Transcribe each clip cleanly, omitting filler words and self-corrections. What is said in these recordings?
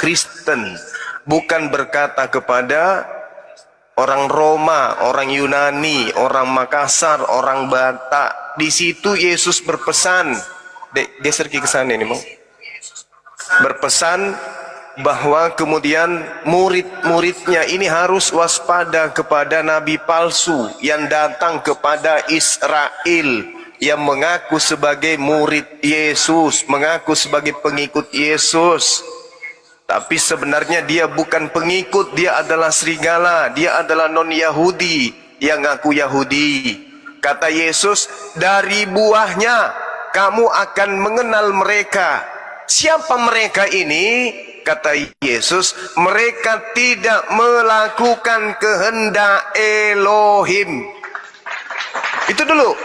Kristen, bukan berkata kepada orang Roma, orang Yunani, orang Makassar, orang Batak. Di situ Yesus berpesan, geser ke sana ini, Bang. Berpesan bahwa kemudian murid-muridnya ini harus waspada kepada nabi palsu yang datang kepada Israel, yang mengaku sebagai murid Yesus, mengaku sebagai pengikut Yesus, tapi sebenarnya dia bukan pengikut, dia adalah serigala, dia adalah non-Yahudi yang ngaku Yahudi. Kata Yesus, dari buahnya kamu akan mengenal mereka. Siapa mereka ini? Kata Yesus, mereka tidak melakukan kehendak Elohim. Itu dulu.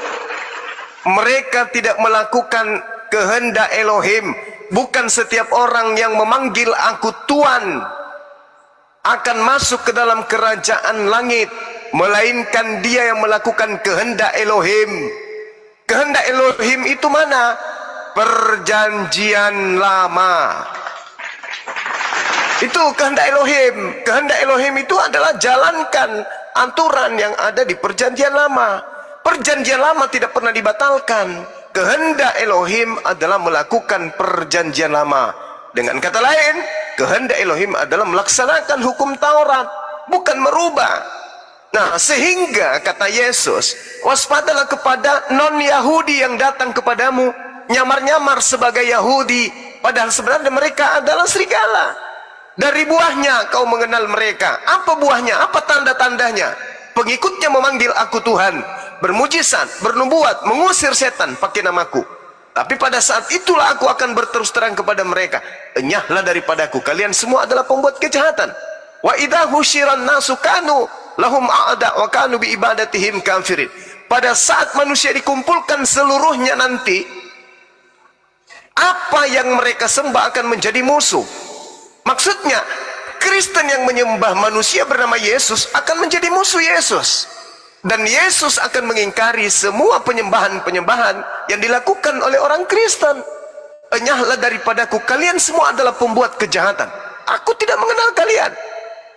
Mereka tidak melakukan kehendak Elohim. Bukan setiap orang yang memanggil aku Tuhan akan masuk ke dalam kerajaan langit, melainkan dia yang melakukan kehendak Elohim. Kehendak Elohim itu mana? Perjanjian lama. Itu kehendak Elohim. Kehendak Elohim itu adalah jalankan aturan yang ada di perjanjian lama. Perjanjian lama tidak pernah dibatalkan. Kehendak Elohim adalah melakukan perjanjian lama. Dengan kata lain, kehendak Elohim adalah melaksanakan hukum Taurat, bukan merubah. Nah, sehingga kata Yesus, waspadalah kepada non-Yahudi yang datang kepadamu, nyamar-nyamar sebagai Yahudi, padahal sebenarnya mereka adalah serigala. Dari buahnya kau mengenal mereka. Apa buahnya? Apa tanda-tandanya? Pengikutnya memanggil aku Tuhan, bermujizat, bernubuat, mengusir setan pakai namaku. Tapi pada saat itulah aku akan berterus terang kepada mereka, enyahlah daripadaku, kalian semua adalah pembuat kejahatan. Wa idza husyiran nasu kanu lahum a'da wa kanu bi ibadatihim kafirin. Pada saat manusia dikumpulkan seluruhnya nanti, apa yang mereka sembah akan menjadi musuh. Maksudnya, Kristen yang menyembah manusia bernama Yesus akan menjadi musuh Yesus. Dan Yesus akan mengingkari semua penyembahan-penyembahan yang dilakukan oleh orang Kristen. Enyahlah daripadaku, kalian semua adalah pembuat kejahatan. Aku tidak mengenal kalian.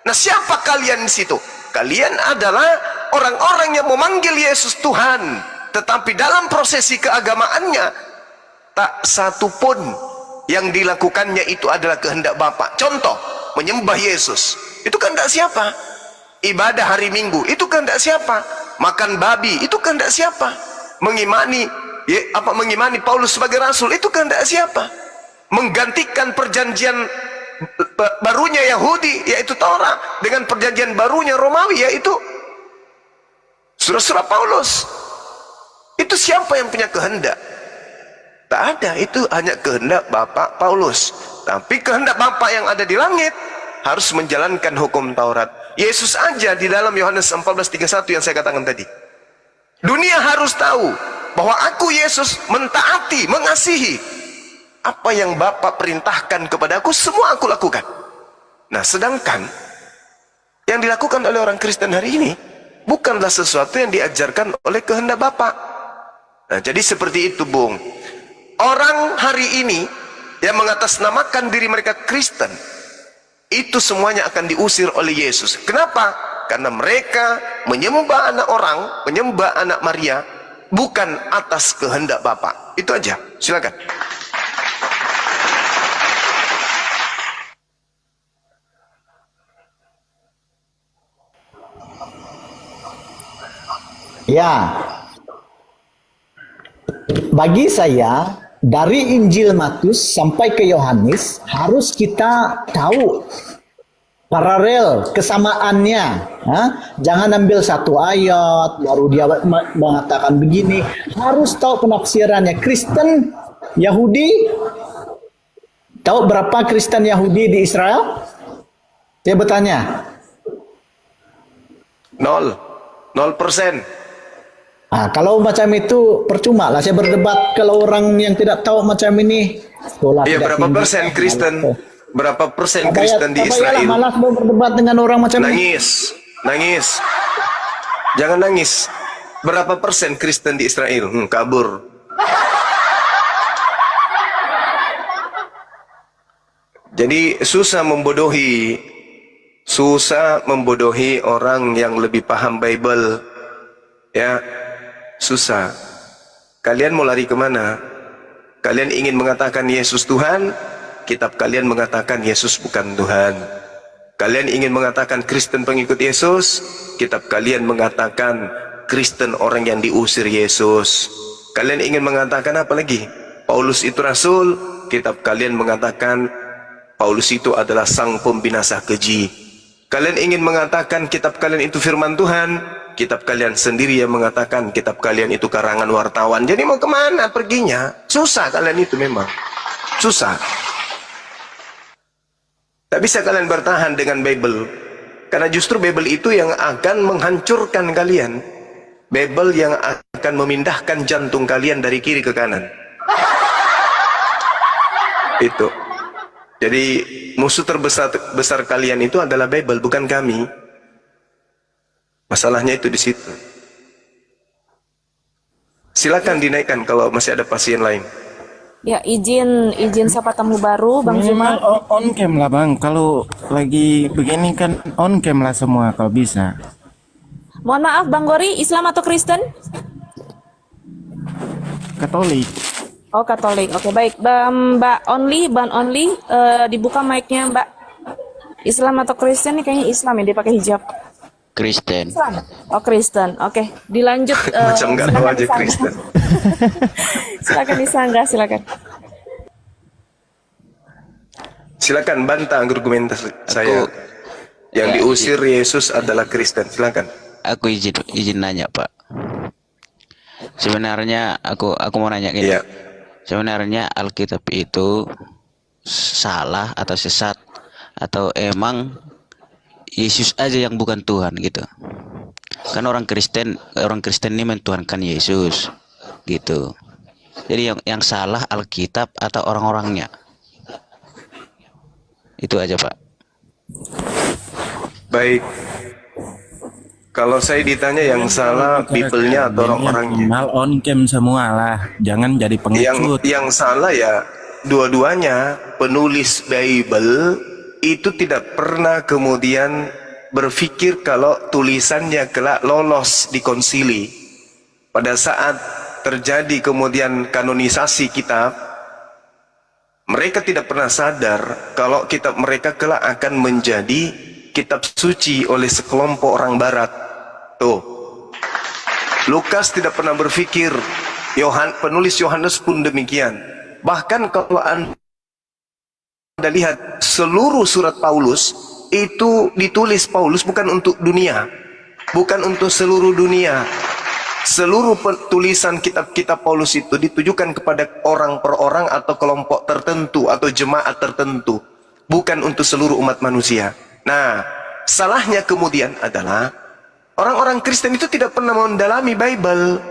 Nah, siapa kalian di situ? Kalian adalah orang-orang yang memanggil Yesus Tuhan, tetapi dalam prosesi keagamaannya tak satu pun yang dilakukannya itu adalah kehendak Bapa. Contoh, menyembah Yesus, itu kehendak siapa? Ibadah hari Minggu, itu kehendak siapa? Makan babi, itu kehendak siapa? Mengimani Paulus sebagai rasul, itu kehendak siapa? Menggantikan perjanjian barunya Yahudi, yaitu Taurat, dengan perjanjian barunya Romawi, yaitu surah-surah Paulus. Itu siapa yang punya kehendak? Tak ada, itu hanya kehendak Bapak Paulus. Tapi kehendak Bapak yang ada di langit harus menjalankan hukum Taurat. Yesus aja di dalam Yohanes 14:31 yang saya katakan tadi, dunia harus tahu bahwa aku Yesus mentaati, mengasihi apa yang Bapak perintahkan kepada aku, semua aku lakukan. Nah, sedangkan yang dilakukan oleh orang Kristen hari ini bukanlah sesuatu yang diajarkan oleh kehendak Bapak. Nah, jadi seperti itu, Bung. Orang hari ini yang mengatasnamakan diri mereka Kristen, itu semuanya akan diusir oleh Yesus. Kenapa? Karena mereka menyembah anak orang, menyembah anak Maria, bukan atas kehendak Bapa. Itu aja. Silakan. Ya, bagi saya dari Injil Matius sampai ke Yohanes harus kita tahu paralel kesamaannya. Jangan ambil satu ayat baru dia mengatakan begini. Harus tahu penafsirannya. Kristen Yahudi, tahu berapa Kristen Yahudi di Israel? Saya bertanya. 0%. Kalau macam itu percuma lah saya berdebat kalau orang yang tidak tahu macam ini. Iya, berapa persen Kristen? Berapa persen Kristen di Israel? Malas mau berdebat dengan orang macam ini. Nangis. Jangan nangis. Berapa persen Kristen di Israel? Kabur. Jadi susah membodohi orang yang lebih paham Bible. Ya, susah. Kalian mau lari kemana? Kalian ingin mengatakan Yesus Tuhan, kitab kalian mengatakan Yesus bukan Tuhan. Kalian ingin mengatakan Kristen pengikut Yesus, kitab kalian mengatakan Kristen orang yang diusir Yesus. Kalian ingin mengatakan apa lagi? Paulus itu rasul, kitab kalian mengatakan Paulus itu adalah sang pembinasa keji. Kalian ingin mengatakan kitab kalian itu firman Tuhan, kitab kalian sendiri yang mengatakan kitab kalian itu karangan wartawan. Jadi mau kemana perginya? Susah kalian itu memang. Susah. Tak bisa kalian bertahan dengan Bible. Karena justru Bible itu yang akan menghancurkan kalian. Bible yang akan memindahkan jantung kalian dari kiri ke kanan. Itu. Jadi musuh terbesar kalian itu adalah Bible, bukan kami. Masalahnya itu di situ. Silakan dinaikkan kalau masih ada pasien lain. Ya, izin sapa tamu baru, Bang Minimal Juma. on cam lah Bang. Kalau lagi begini kan on cam lah semua kalau bisa. Mohon maaf, Bang Gori, Islam atau Kristen? Katolik. Oh, Katolik. Oke, baik. Mbak Only, dibuka mic-nya, Mbak. Islam atau Kristen nih kayaknya Islam ya, dia pakai hijab. Kristen. Islam. Oh, Kristen. Oke, dilanjut. Macam nggak tahu silakan aja disanggah. Kristen. Silakan disanggah, silakan. Silakan bantah argumentasi saya. Yang Ya, diusir Yesus adalah Kristen. Silakan. Aku izin nanya Pak. Sebenarnya aku mau nanya gini. Iya. Sebenarnya Alkitab itu salah atau sesat atau emang Yesus aja yang bukan Tuhan gitu. Kan orang Kristen ini mentuhankan Yesus gitu. Jadi yang salah Alkitab atau orang-orangnya. Itu aja Pak. Baik. Kalau saya ditanya yang salah Bible-nya atau orang-orangnya. Minimal on cam semua lah. Jangan jadi pengikut. Yang salah ya dua-duanya. Penulis Bible itu tidak pernah kemudian berpikir kalau tulisannya kelak lolos di konsili. Pada saat terjadi kemudian kanonisasi kitab, mereka tidak pernah sadar kalau kitab mereka kelak akan menjadi kitab suci oleh sekelompok orang barat. Tuh, Lukas tidak pernah berpikir, penulis Yohanes pun demikian. Bahkan kalau Anda lihat seluruh surat Paulus itu ditulis Paulus bukan untuk dunia, bukan untuk seluruh dunia. Seluruh tulisan kitab-kitab Paulus itu ditujukan kepada orang per orang atau kelompok tertentu atau jemaat tertentu, bukan untuk seluruh umat manusia. Nah, salahnya kemudian adalah orang-orang Kristen itu tidak pernah mendalami Bible.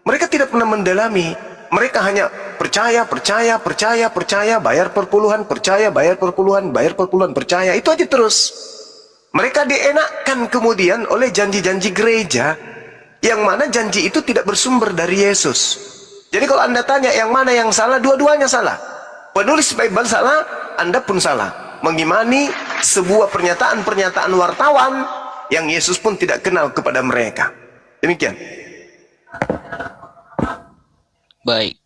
Mereka tidak pernah mendalami. Mereka hanya percaya, bayar perpuluhan, percaya. Itu aja terus. Mereka dienakkan kemudian oleh janji-janji gereja, yang mana janji itu tidak bersumber dari Yesus. Jadi kalau Anda tanya yang mana yang salah, dua-duanya salah. Penulis Bible salah, Anda pun salah. Mengimani sebuah pernyataan-pernyataan wartawan yang Yesus pun tidak kenal kepada mereka. Demikian. Baik,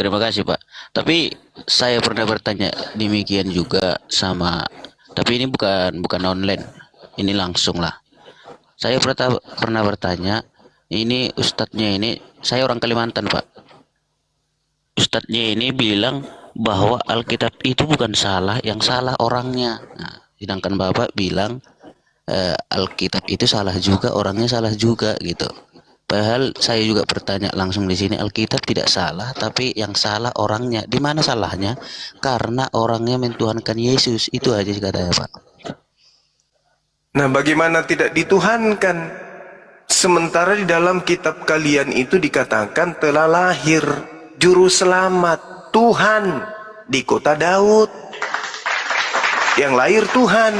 terima kasih Pak. Tapi saya pernah bertanya demikian juga tapi ini bukan online, ini langsung lah. Saya pernah bertanya, ini ustadznya ini, saya orang Kalimantan Pak. Ustadznya ini bilang bahwa Alkitab itu bukan salah, yang salah orangnya. Nah, sedangkan Bapak bilang Alkitab itu salah juga, orangnya salah juga gitu. Padahal saya juga bertanya langsung di sini, Alkitab tidak salah, tapi yang salah orangnya. Di mana salahnya? Karena orangnya mentuhankan Yesus. Itu aja sih katanya Pak. Nah, bagaimana tidak dituhankan? Sementara di dalam kitab kalian itu dikatakan telah lahir juru selamat Tuhan di kota Daud. Yang lahir Tuhan.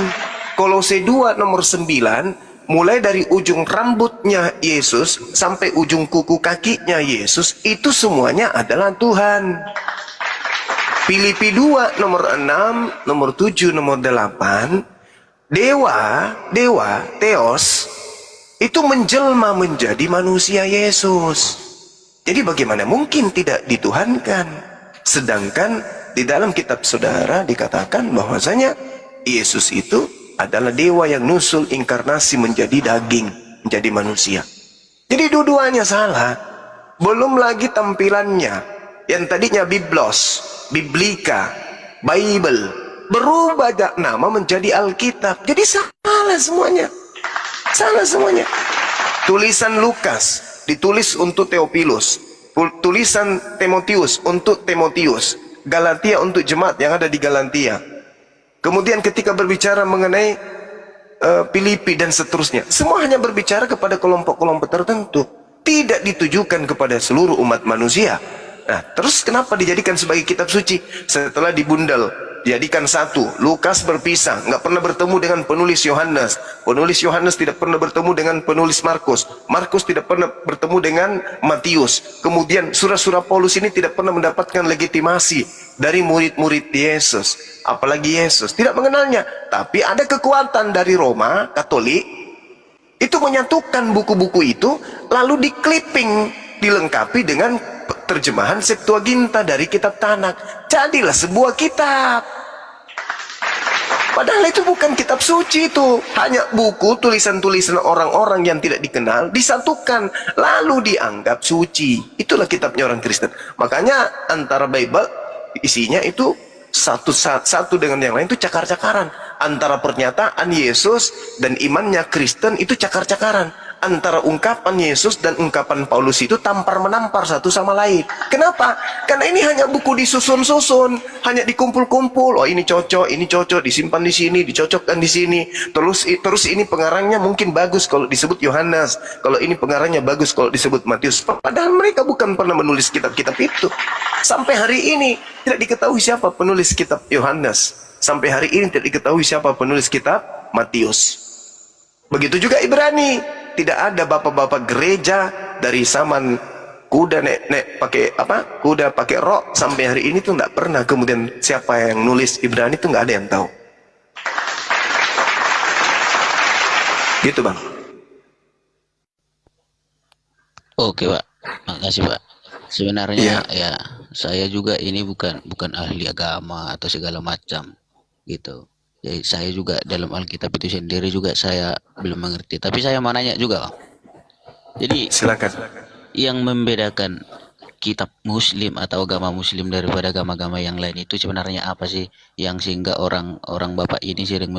Kolose 2 nomor 9, mulai dari ujung rambutnya Yesus sampai ujung kuku kakinya Yesus, itu semuanya adalah Tuhan. Filipi 2 nomor 6, nomor 7, nomor 8, dewa, Theos, itu menjelma menjadi manusia Yesus. Jadi bagaimana mungkin tidak dituhankan? Sedangkan di dalam kitab saudara dikatakan bahwasanya Yesus itu adalah dewa yang nusul inkarnasi menjadi daging, menjadi manusia. Jadi dua-duanya salah. Belum lagi tampilannya yang tadinya Biblos, Biblika, Bible, berubah nama menjadi Alkitab. Jadi salah semuanya. Salah semuanya. Tulisan Lukas ditulis untuk Theophilus, tulisan Timotius untuk Timotius, Galatia untuk jemaat yang ada di Galatia. Kemudian ketika berbicara mengenai Filipi dan seterusnya, semua hanya berbicara kepada kelompok-kelompok tertentu, tidak ditujukan kepada seluruh umat manusia. Nah, terus kenapa dijadikan sebagai kitab suci? Setelah dibundel, dijadikan satu. Lukas berpisah, nggak pernah bertemu dengan penulis Yohanes. Penulis Yohanes tidak pernah bertemu dengan penulis Markus. Markus tidak pernah bertemu dengan Matius. Kemudian surat-surat Paulus ini tidak pernah mendapatkan legitimasi dari murid-murid Yesus. Apalagi Yesus tidak mengenalnya. Tapi ada kekuatan dari Roma Katolik, itu menyatukan buku-buku itu, lalu di-clipping, dilengkapi dengan terjemahan Septuaginta dari kitab Tanak. Jadilah sebuah kitab. Padahal itu bukan kitab suci, itu hanya buku tulisan-tulisan orang-orang yang tidak dikenal disatukan lalu dianggap suci. Itulah kitabnya orang Kristen. Makanya antara Bible isinya itu satu dengan yang lain itu cakar-cakaran. Antara pernyataan Yesus dan imannya Kristen itu cakar-cakaran. Antara ungkapan Yesus dan ungkapan Paulus itu tampar-menampar satu sama lain. Kenapa? Karena ini hanya buku disusun-susun, hanya dikumpul-kumpul. Oh, ini cocok, disimpan di sini, dicocokkan di sini. Terus ini pengarangnya mungkin bagus kalau disebut Yohanes. Kalau ini pengarangnya bagus kalau disebut Matius. Padahal mereka bukan pernah menulis kitab-kitab itu. Sampai hari ini tidak diketahui siapa penulis kitab Yohanes. Sampai hari ini tidak diketahui siapa penulis kitab Matius. Begitu juga Ibrani. Tidak ada bapak-bapak gereja dari zaman kuda nek pakai apa? Kuda pakai rok sampai hari ini tuh nggak pernah. Kemudian siapa yang nulis Ibrani tuh nggak ada yang tahu. Gitu bang. Oke Pak, makasih Pak. Sebenarnya ya saya juga ini bukan ahli agama atau segala macam gitu. Jadi saya juga dalam Alkitab itu sendiri juga saya belum mengerti. Tapi saya mau nanya juga, Bang. Jadi Silakan. yang membedakan kitab Muslim atau agama Muslim daripada agama-agama yang lain itu sebenarnya apa sih? Yang sehingga orang Bapak ini sering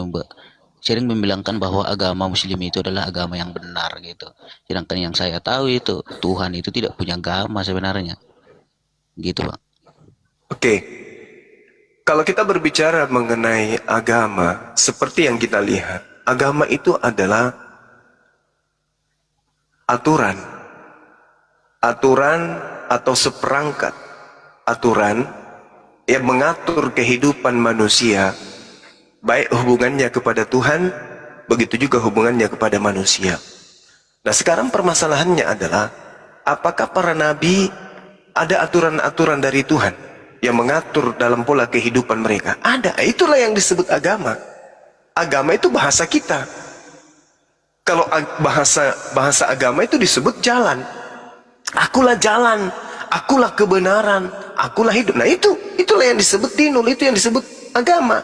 membilangkan bahwa agama Muslim itu adalah agama yang benar gitu. Sedangkan yang saya tahu itu Tuhan itu tidak punya agama sebenarnya. Gitu, Bang. Oke. Kalau kita berbicara mengenai agama, seperti yang kita lihat, agama itu adalah aturan atau seperangkat aturan yang mengatur kehidupan manusia, baik hubungannya kepada Tuhan, begitu juga hubungannya kepada manusia. Nah, sekarang permasalahannya adalah, apakah para nabi ada aturan-aturan dari Tuhan yang mengatur dalam pola kehidupan mereka? Ada. Itulah yang disebut agama. Agama itu bahasa kita. Kalau bahasa agama itu disebut jalan. Akulah jalan, akulah kebenaran, akulah hidup. Nah, itulah yang disebut dinul, itu yang disebut agama.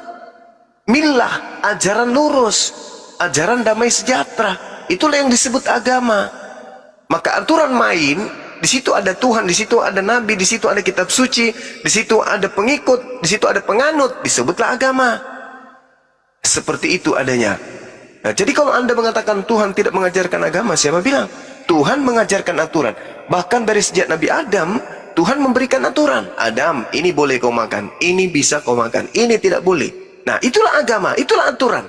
Millah, ajaran lurus, ajaran damai sejahtera, itulah yang disebut agama. Maka aturan main, di situ ada Tuhan, di situ ada nabi, di situ ada kitab suci, di situ ada pengikut, di situ ada penganut, disebutlah agama. Seperti itu adanya. Nah, jadi kalau Anda mengatakan Tuhan tidak mengajarkan agama, siapa bilang? Tuhan mengajarkan aturan. Bahkan dari sejak Nabi Adam, Tuhan memberikan aturan. Adam, ini boleh kau makan, ini bisa kau makan, ini tidak boleh. Nah, itulah agama, itulah aturan.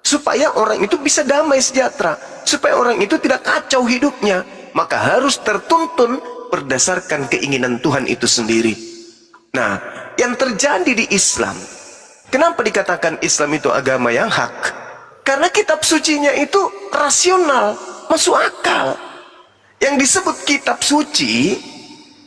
Supaya orang itu bisa damai sejahtera, supaya orang itu tidak kacau hidupnya, maka harus tertuntun berdasarkan keinginan Tuhan itu sendiri. Nah, yang terjadi di Islam, kenapa dikatakan Islam itu agama yang hak? Karena kitab sucinya itu rasional, masuk akal. Yang disebut kitab suci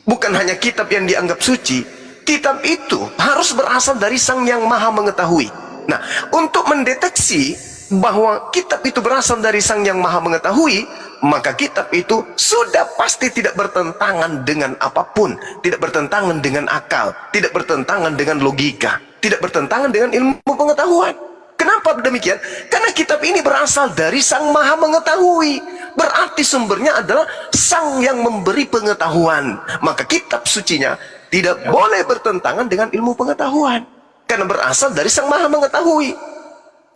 bukan hanya kitab yang dianggap suci, kitab itu harus berasal dari Sang Yang Maha Mengetahui. Nah, untuk mendeteksi bahwa kitab itu berasal dari Sang Yang Maha Mengetahui, maka kitab itu sudah pasti tidak bertentangan dengan apapun, tidak bertentangan dengan akal, tidak bertentangan dengan logika, tidak bertentangan dengan ilmu pengetahuan. Kenapa demikian? Karena kitab ini berasal dari Sang Maha Mengetahui. Berarti sumbernya adalah Sang yang memberi pengetahuan. Maka kitab sucinya tidak boleh bertentangan dengan ilmu pengetahuan, karena berasal dari Sang Maha Mengetahui.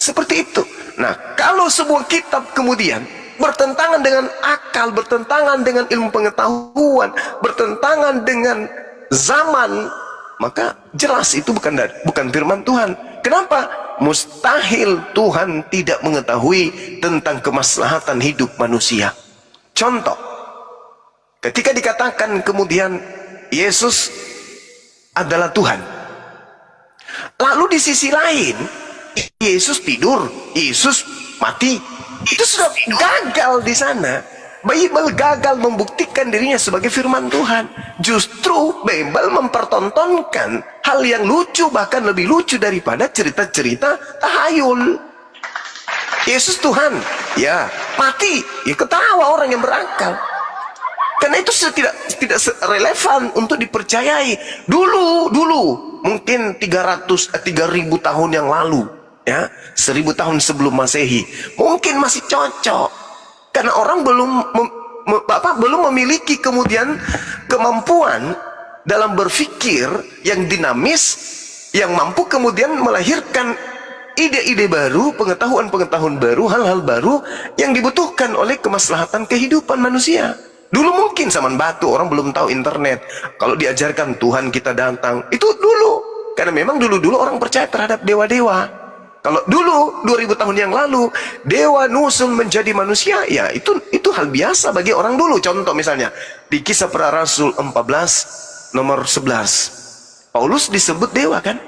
Seperti itu. Nah, kalau sebuah kitab kemudian bertentangan dengan akal, bertentangan dengan ilmu pengetahuan, bertentangan dengan zaman, maka jelas itu bukan firman Tuhan. Kenapa? Mustahil Tuhan tidak mengetahui tentang kemaslahatan hidup manusia. Contoh, ketika dikatakan kemudian Yesus adalah Tuhan, lalu di sisi lain Yesus tidur, Yesus mati, itu sudah gagal di sana. Bible gagal membuktikan dirinya sebagai firman Tuhan. Justru Bible mempertontonkan hal yang lucu, bahkan lebih lucu daripada cerita-cerita tahayul. Yesus Tuhan, ya mati, ya ketawa orang yang berakal. Karena itu tidak relevan untuk dipercayai. Dulu mungkin 3000 tahun yang lalu, ya 1000 tahun sebelum Masehi, mungkin masih cocok. Karena orang belum memiliki kemudian kemampuan dalam berpikir yang dinamis, yang mampu kemudian melahirkan ide-ide baru, pengetahuan-pengetahuan baru, hal-hal baru yang dibutuhkan oleh kemaslahatan kehidupan manusia. Dulu mungkin zaman batu, orang belum tahu internet. Kalau diajarkan Tuhan kita datang, itu dulu. Karena memang dulu-dulu orang percaya terhadap dewa-dewa. Kalau dulu 2000 tahun yang lalu dewa nusul menjadi manusia, ya itu hal biasa bagi orang dulu. Contoh misalnya di Kisah Para Rasul 14 nomor 11, Paulus disebut dewa kan?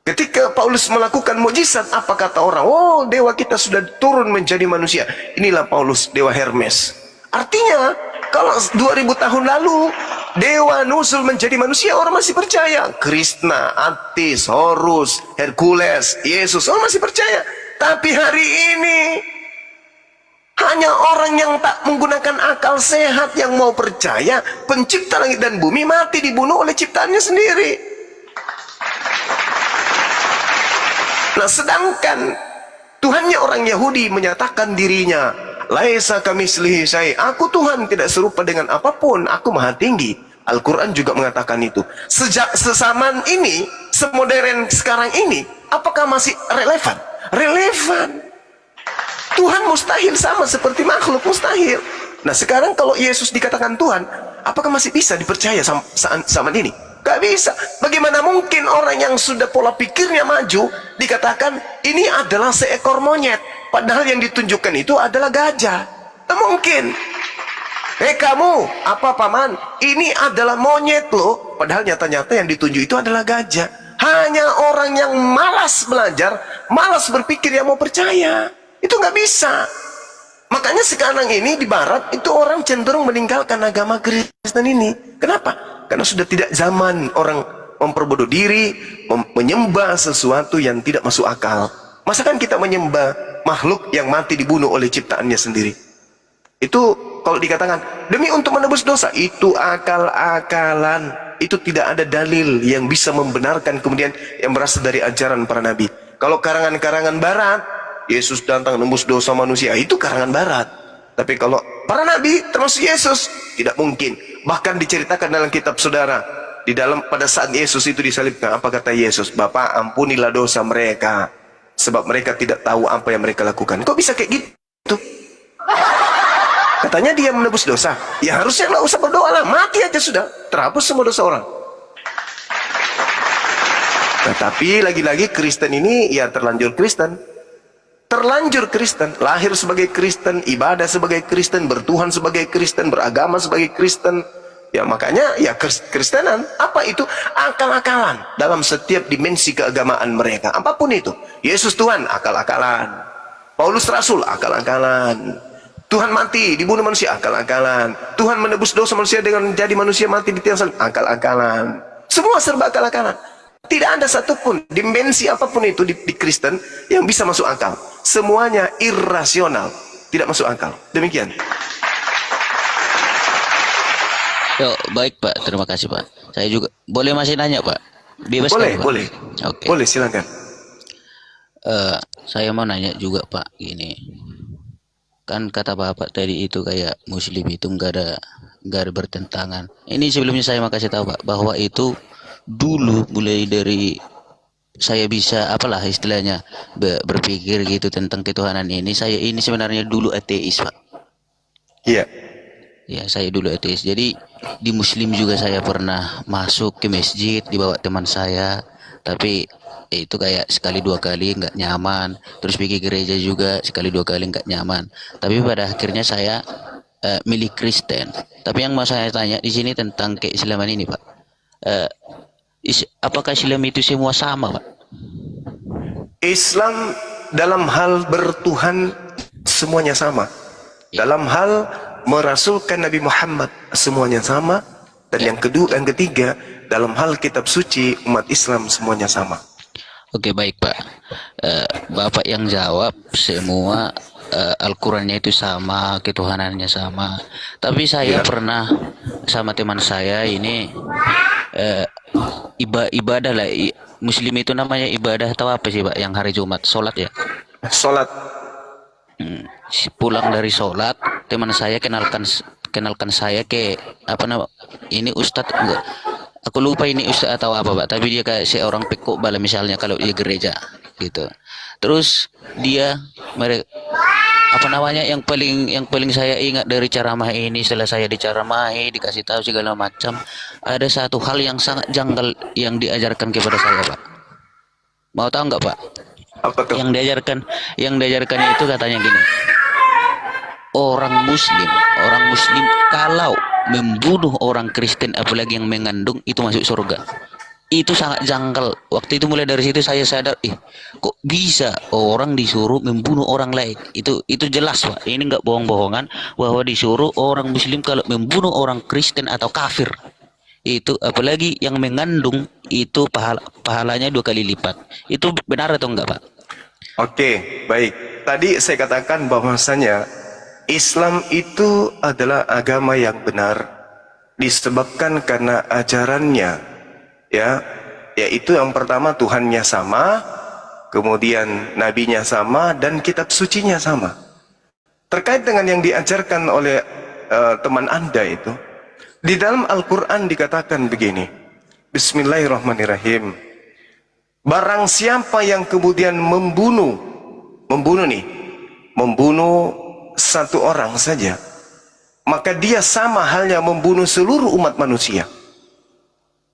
Ketika Paulus melakukan mukjizat, apa kata orang? Oh, dewa kita sudah turun menjadi manusia. Inilah Paulus, dewa Hermes. Artinya kalau 2000 tahun lalu dewa nusul menjadi manusia, orang masih percaya. Krishna, Attis, Horus, Hercules, Yesus, orang masih percaya. Tapi hari ini hanya orang yang tak menggunakan akal sehat yang mau percaya pencipta langit dan bumi mati dibunuh oleh ciptaannya sendiri. Nah, sedangkan Tuhannya orang Yahudi menyatakan dirinya, laisa kamitslihi syai', aku Tuhan tidak serupa dengan apapun, aku maha tinggi. Al-Quran juga mengatakan itu. Sejak sesamaan ini, semodern sekarang ini, apakah masih relevan? Relevan. Tuhan mustahil sama seperti makhluk, mustahil. Nah, sekarang kalau Yesus dikatakan Tuhan, apakah masih bisa dipercaya sama ini? Gak bisa. Bagaimana mungkin orang yang sudah pola pikirnya maju dikatakan ini adalah seekor monyet, padahal yang ditunjukkan itu adalah gajah? Tak mungkin. Kamu, apa paman? Ini adalah monyet loh, padahal nyata-nyata yang ditunjuk itu adalah gajah. Hanya orang yang malas belajar, malas berpikir yang mau percaya. Itu nggak bisa. Makanya sekarang ini di barat itu orang cenderung meninggalkan agama Kristen ini. Kenapa? Karena sudah tidak zaman orang memperbodoh diri, menyembah sesuatu yang tidak masuk akal. Masakan kita menyembah makhluk yang mati dibunuh oleh ciptaannya sendiri? Itu kalau dikatakan demi untuk menebus dosa, itu akal-akalan. Itu tidak ada dalil yang bisa membenarkan kemudian yang berasal dari ajaran para nabi. Kalau karangan-karangan barat, Yesus datang menembus dosa manusia, itu karangan barat. Tapi kalau para nabi termasuk Yesus, tidak mungkin. Bahkan diceritakan dalam kitab saudara, di dalam pada saat Yesus itu disalibkan, apa kata Yesus? Bapa, ampunilah dosa mereka, sebab mereka tidak tahu apa yang mereka lakukan. Kok bisa kayak gitu? Katanya dia menebus dosa, ya harusnya nggak usah berdoa lah, mati aja sudah, terhapus semua dosa orang. Nah, tapi lagi-lagi Kristen ini ya terlanjur Kristen. Terlanjur Kristen, lahir sebagai Kristen, ibadah sebagai Kristen, bertuhan sebagai Kristen, beragama sebagai Kristen. Ya makanya ya Kristenan, apa itu? Akal-akalan dalam setiap dimensi keagamaan mereka. Apapun itu. Yesus Tuhan, akal-akalan. Paulus Rasul, akal-akalan. Tuhan mati, dibunuh manusia, akal-akalan. Tuhan menebus dosa manusia dengan menjadi manusia mati di tiang salib, akal-akalan. Semua serba akal akalan. Tidak ada satupun dimensi apapun itu di Kristen yang bisa masuk akal. Semuanya irrasional, tidak masuk akal. Demikian. Yo, baik Pak, terima kasih Pak. Saya juga boleh masih nanya Pak. Bebas Boleh, kan, Pak? boleh. Oke. Boleh, silakan. Saya mau nanya juga Pak, gini. Kan kata Bapak tadi itu kayak Muslim itu nggak ada bertentangan. Ini sebelumnya saya mau kasih tahu Pak bahwa itu dulu mulai dari saya bisa apalah istilahnya berpikir gitu tentang ketuhanan ini. Saya ini sebenarnya dulu ateis Pak. Iya. Ya, saya dulu ateis. Jadi di Muslim juga saya pernah masuk ke masjid dibawa teman saya, tapi itu kayak sekali dua kali nggak nyaman. Terus pergi gereja juga sekali dua kali nggak nyaman. Tapi pada akhirnya saya milih Kristen. Tapi yang mau saya tanya di sini tentang keislaman ini Pak. Apakah Islam itu semua sama Pak? Islam dalam hal bertuhan semuanya sama. Ya. Dalam hal merasulkan Nabi Muhammad semuanya sama. Dan yang kedua, yang ketiga, dalam hal kitab suci umat Islam semuanya sama. Oke, baik Pak. Bapak yang jawab semua Al-Qurannya itu sama, ketuhanannya sama. Tapi saya pernah sama teman saya ini ibadah lah. Muslim itu namanya ibadah atau apa sih Pak? Yang hari Jumat, sholat ya? Sholat. Pulang dari sholat, teman saya kenalkan saya ke apa nama? Ini Ustadz enggak? Aku lupa ini Ustadz atau apa Pak. Tapi dia kayak seorang pekok bala misalnya kalau di gereja gitu. Terus dia apa namanya yang paling saya ingat dari ceramah ini, setelah saya diceramahi dikasih tahu segala macam, ada satu hal yang sangat janggal yang diajarkan kepada saya Pak. Mau tahu nggak Pak? Apa tuh? Yang diajarkan itu katanya gini, orang muslim kalau membunuh orang Kristen apalagi yang mengandung itu masuk surga. Itu sangat janggal. Waktu itu mulai dari situ saya sadar, kok bisa orang disuruh membunuh orang lain? Itu jelas Pak. Ini nggak bohong-bohongan bahwa disuruh orang Muslim kalau membunuh orang Kristen atau kafir. Itu apalagi yang mengandung itu pahalanya 2 kali lipat. Itu benar atau enggak Pak? Oke, baik. Tadi saya katakan bahwasanya Islam itu adalah agama yang benar disebabkan karena ajarannya, ya, yaitu yang pertama Tuhannya sama, kemudian nabinya sama, dan kitab sucinya sama. Terkait dengan yang diajarkan oleh teman Anda itu, di dalam Al-Quran dikatakan begini, Bismillahirrahmanirrahim. Barang siapa yang kemudian membunuh satu orang saja, maka dia sama halnya membunuh seluruh umat manusia.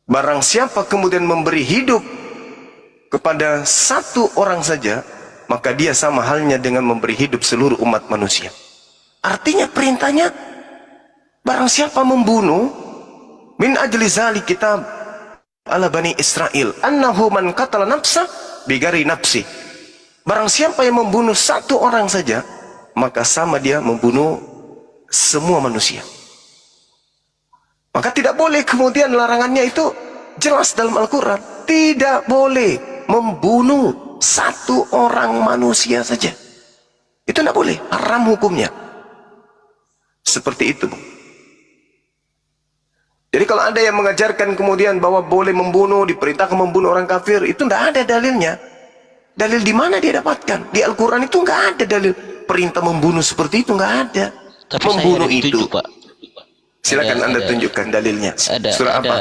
Barang siapa kemudian memberi hidup kepada satu orang saja, maka dia sama halnya dengan memberi hidup seluruh umat manusia. Artinya perintahnya, barang siapa membunuh, min ajli zali kitab ala bani Israel annahu man qatala nafsa bigari nafsi. Barang siapa yang membunuh satu orang saja, maka sama dia membunuh semua manusia. Maka tidak boleh kemudian larangannya itu jelas dalam Al-Quran. Tidak boleh membunuh satu orang manusia saja. Itu tidak boleh, haram hukumnya. Seperti itu. Jadi kalau ada yang mengajarkan kemudian bahwa boleh membunuh, diperintahkan membunuh orang kafir, itu tidak ada dalilnya. Dalil di mana dia dapatkan? Di Al-Quran itu nggak ada dalil perintah membunuh seperti itu, nggak ada. Tapi Membunuh saya itu, Pak. silakan Anda tunjukkan dalilnya. Surah apa?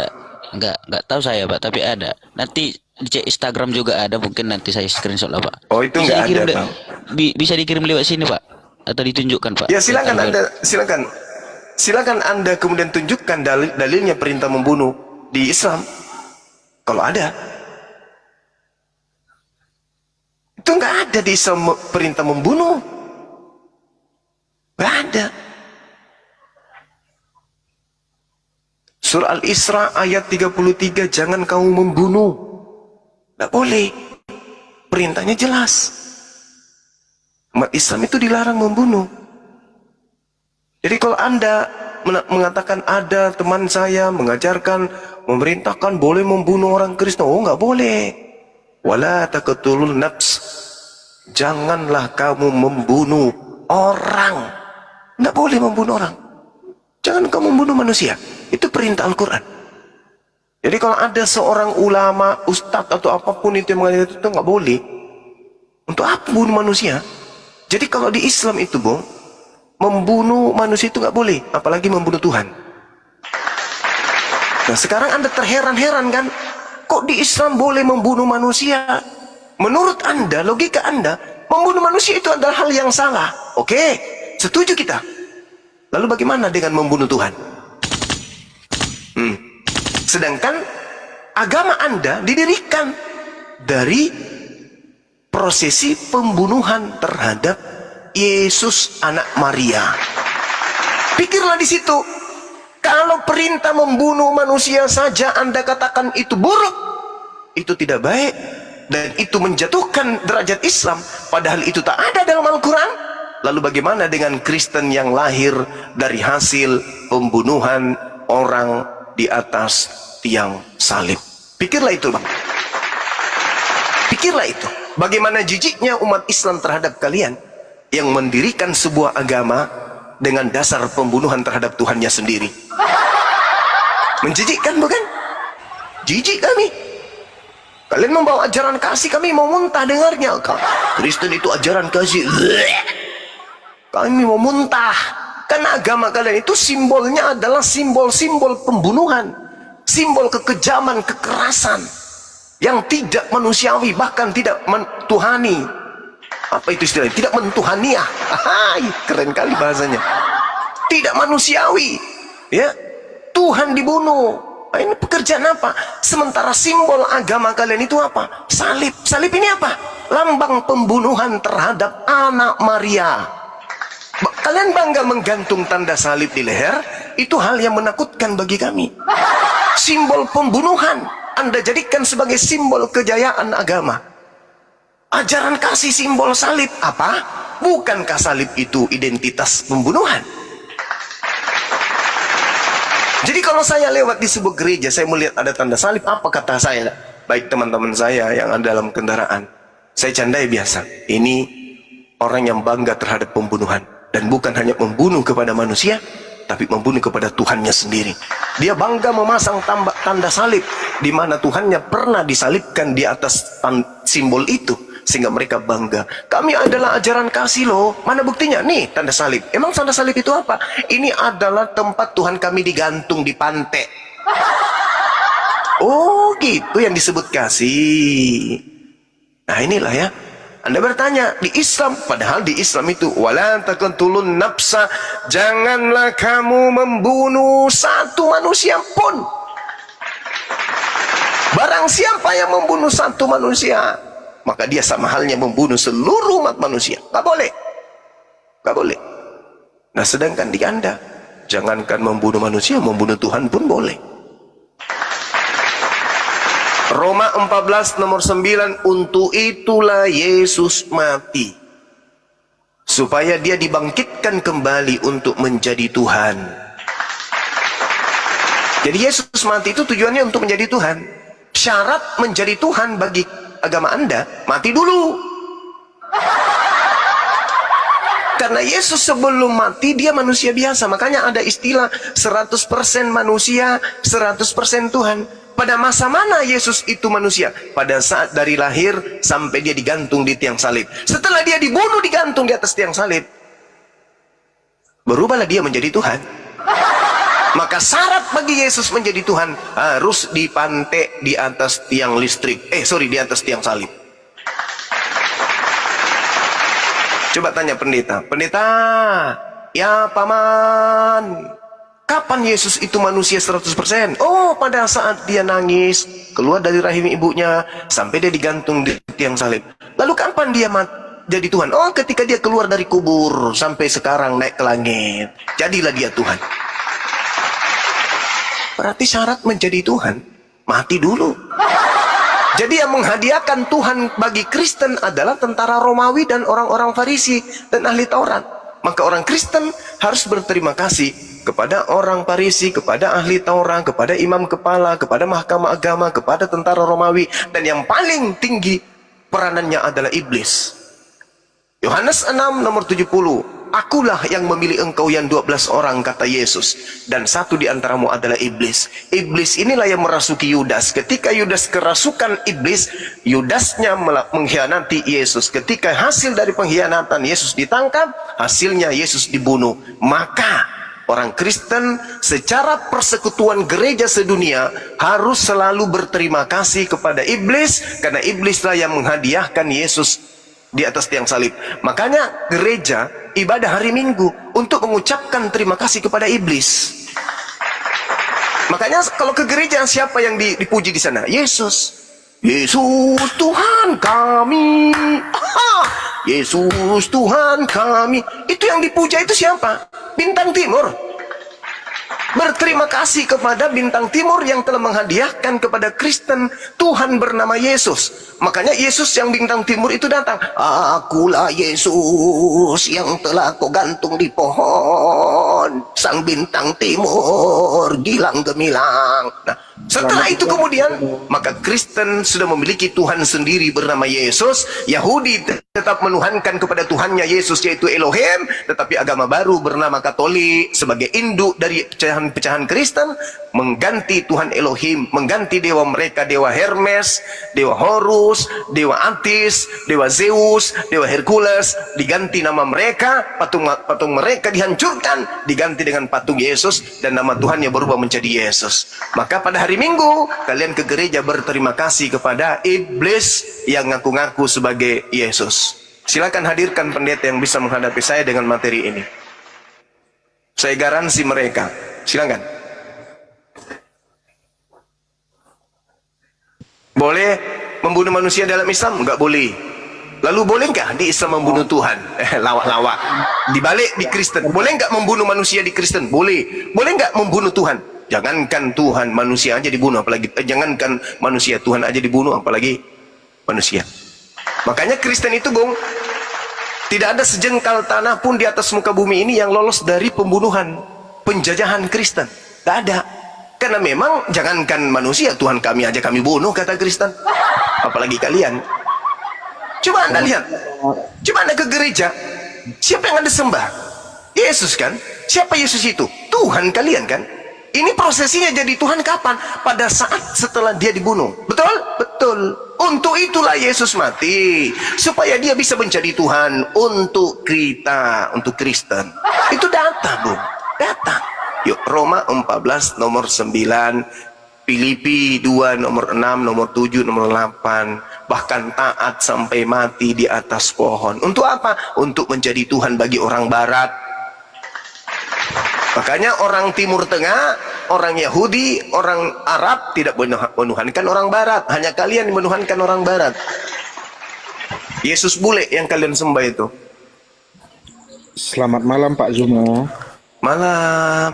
Enggak tahu saya Pak, tapi ada. Nanti di Instagram juga ada, mungkin nanti saya screenshot lah Pak. Oh, itu nggak ada, Pak. Bisa dikirim lewat sini Pak, atau ditunjukkan Pak? Ya silakan Anda, silakan Anda kemudian tunjukkan dalilnya perintah membunuh di Islam, kalau ada. Itu nggak ada di Islam perintah membunuh, nggak ada. Surah Al-Isra ayat 33, jangan kamu membunuh. Nggak boleh. Perintahnya jelas. Umat Islam itu dilarang membunuh. Jadi kalau Anda mengatakan ada teman saya mengajarkan memerintahkan boleh membunuh orang Kristen. Oh, nggak boleh. Wala taqtulun nafs. Janganlah kamu membunuh orang. Nggak boleh membunuh orang. Jangan kamu membunuh manusia. Itu perintah Al-Quran. Jadi kalau ada seorang ulama, ustadz atau apapun itu yang mengatakan itu nggak boleh. Untuk apa bunuh manusia? Jadi kalau di Islam itu, Bung, membunuh manusia itu nggak boleh, apalagi membunuh Tuhan. Nah, sekarang Anda terheran-heran kan? Kok di Islam boleh membunuh manusia? Menurut Anda, logika Anda, membunuh manusia itu adalah hal yang salah. Oke, setuju kita. Lalu bagaimana dengan membunuh Tuhan? Sedangkan agama Anda didirikan dari prosesi pembunuhan terhadap Yesus anak Maria. Pikirlah di situ. Kalau perintah membunuh manusia saja Anda katakan itu buruk, itu tidak baik, dan itu menjatuhkan derajat Islam, padahal itu tak ada dalam Al-Quran. Lalu bagaimana dengan Kristen yang lahir dari hasil pembunuhan orang di atas tiang salib? Pikirlah itu, Bang. Pikirlah itu. Bagaimana jijiknya umat Islam terhadap kalian yang mendirikan sebuah agama dengan dasar pembunuhan terhadap Tuhannya sendiri. Menjijikkan, bukan? Jijik kami. Kalian membawa ajaran kasih, kami mau muntah dengarnya. Kristen itu ajaran kasih. Kami mau muntah. Karena agama kalian itu simbolnya adalah simbol-simbol pembunuhan, simbol kekejaman, kekerasan yang tidak manusiawi, bahkan tidak mentuhani. Apa itu istilahnya? Tidak mentuhaniah. Keren kali bahasanya. Tidak manusiawi. Ya, Tuhan dibunuh. Nah, ini pekerjaan apa? Sementara simbol agama kalian itu apa? Salib. Salib ini apa? Lambang pembunuhan terhadap anak Maria. Kalian bangga menggantung tanda salib di leher, itu hal yang menakutkan bagi kami. Simbol pembunuhan Anda jadikan sebagai simbol kejayaan agama. Ajaran kasih simbol salib apa? Bukankah salib itu identitas pembunuhan? Jadi kalau saya lewat di sebuah gereja, saya melihat ada tanda salib, apa kata saya? Baik teman-teman saya yang ada dalam kendaraan, saya candai biasa. Ini orang yang bangga terhadap pembunuhan. Dan bukan hanya membunuh kepada manusia, tapi membunuh kepada Tuhannya sendiri. Dia bangga memasang tanda salib, di mana Tuhannya pernah disalibkan di atas simbol itu, sehingga mereka bangga. Kami adalah ajaran kasih loh. Mana buktinya? Nih tanda salib. Emang tanda salib itu apa? Ini adalah tempat Tuhan kami digantung di pantai. Oh gitu yang disebut kasih. Nah inilah ya. Anda bertanya, di Islam, padahal di Islam itu wala taqtulun nafsa, janganlah kamu membunuh satu manusia pun. Barang siapa yang membunuh satu manusia, maka dia sama halnya membunuh seluruh umat manusia. Gak boleh. Gak boleh. Nah sedangkan di Anda, jangankan membunuh manusia, membunuh Tuhan pun boleh. Roma 14 nomor 9, untuk itulah Yesus mati, supaya dia dibangkitkan kembali untuk menjadi Tuhan. Jadi Yesus mati itu tujuannya untuk menjadi Tuhan. Syarat menjadi Tuhan bagi agama Anda, mati dulu. Karena Yesus sebelum mati dia manusia biasa. Makanya ada istilah 100% manusia, 100% Tuhan. Pada masa mana Yesus itu manusia? Pada saat dari lahir sampai dia digantung di tiang salib. Setelah dia dibunuh digantung di atas tiang salib, berubahlah dia menjadi Tuhan. Maka syarat bagi Yesus menjadi Tuhan harus dipantek di atas tiang listrik. Di atas tiang salib. Coba tanya pendeta. Pendeta, ya paman, kapan Yesus itu manusia 100%? Oh, pada saat dia nangis, keluar dari rahim ibunya, sampai dia digantung di tiang salib. Lalu kapan dia jadi Tuhan? Oh, ketika dia keluar dari kubur, sampai sekarang naik ke langit. Jadilah dia Tuhan. Berarti syarat menjadi Tuhan, mati dulu. Jadi yang menghadiahkan Tuhan bagi Kristen adalah tentara Romawi dan orang-orang Farisi dan ahli Taurat. Maka orang Kristen harus berterima kasih kepada orang Parisi, kepada ahli Taurat, kepada imam kepala, kepada mahkamah agama, kepada tentara Romawi, dan yang paling tinggi peranannya adalah iblis. Yohanes 6 nomor 70, akulah yang memilih engkau yang 12 orang, kata Yesus, dan satu di antaramu adalah iblis. Iblis inilah yang merasuki Yudas. Ketika Yudas kerasukan iblis, Yudasnya mengkhianati Yesus. Ketika hasil dari pengkhianatan Yesus ditangkap, hasilnya Yesus dibunuh. Maka orang Kristen secara persekutuan gereja sedunia harus selalu berterima kasih kepada iblis, karena iblislah yang menghadiahkan Yesus di atas tiang salib. Makanya gereja ibadah hari Minggu untuk mengucapkan terima kasih kepada iblis. Makanya kalau ke gereja, siapa yang dipuji di sana? Yesus. Yesus Tuhan kami. Aha! Yesus Tuhan kami. Itu yang dipuja itu siapa? Bintang Timur. Berterima kasih kepada Bintang Timur yang telah menghadiahkan kepada Kristen Tuhan bernama Yesus. Makanya Yesus yang Bintang Timur itu datang. Akulah Yesus yang telah kau gantung di pohon, sang Bintang Timur gilang gemilang. Nah, setelah itu kemudian maka Kristen sudah memiliki Tuhan sendiri bernama Yesus. Yahudi tetap menuhankan kepada Tuhannya Yesus, yaitu Elohim, tetapi agama baru bernama Katolik sebagai induk dari pecahan Kristen mengganti Tuhan Elohim, mengganti dewa mereka, dewa Hermes, dewa Horus, dewa Atis, dewa Zeus, dewa Hercules, diganti nama mereka, patung mereka dihancurkan, diganti dengan patung Yesus, dan nama Tuhannya berubah menjadi Yesus. Maka pada hari Minggu kalian ke gereja berterima kasih kepada iblis yang ngaku-ngaku sebagai Yesus. Silakan hadirkan pendeta yang bisa menghadapi saya dengan materi ini. Saya garansi mereka. Silakan. Boleh membunuh manusia dalam Islam? Enggak boleh. Lalu boleh nggak di Islam membunuh Tuhan? Lawak-lawak. Dibalik di Kristen. Boleh nggak membunuh manusia di Kristen? Boleh. Boleh nggak membunuh Tuhan? Jangankan Tuhan, manusia aja dibunuh, apalagi jangankan manusia, Tuhan aja dibunuh, apalagi manusia. Makanya Kristen itu, Bung, tidak ada sejengkal tanah pun di atas muka bumi ini yang lolos dari pembunuhan, penjajahan Kristen. Tidak ada. Karena memang jangankan manusia, Tuhan kami aja kami bunuh, kata Kristen. Apalagi kalian. Coba Anda lihat. Coba Anda ke gereja. Siapa yang Anda sembah? Yesus kan? Siapa Yesus itu? Tuhan kalian kan? Ini prosesinya jadi Tuhan kapan? Pada saat setelah dia dibunuh. Betul? Betul. Untuk itulah Yesus mati. Supaya dia bisa menjadi Tuhan untuk kita, untuk Kristen. Itu data, Bung. Data. Yuk, Roma 14 nomor 9, Filipi 2 nomor 6, nomor 7, nomor 8. Bahkan taat sampai mati di atas pohon. Untuk apa? Untuk menjadi Tuhan bagi orang barat. Makanya orang Timur Tengah, orang Yahudi, orang Arab tidak menuhankan orang Barat. Hanya kalian yang menuhankan orang Barat. Yesus bule yang kalian sembah itu. Selamat malam Pak Zumo. Malam.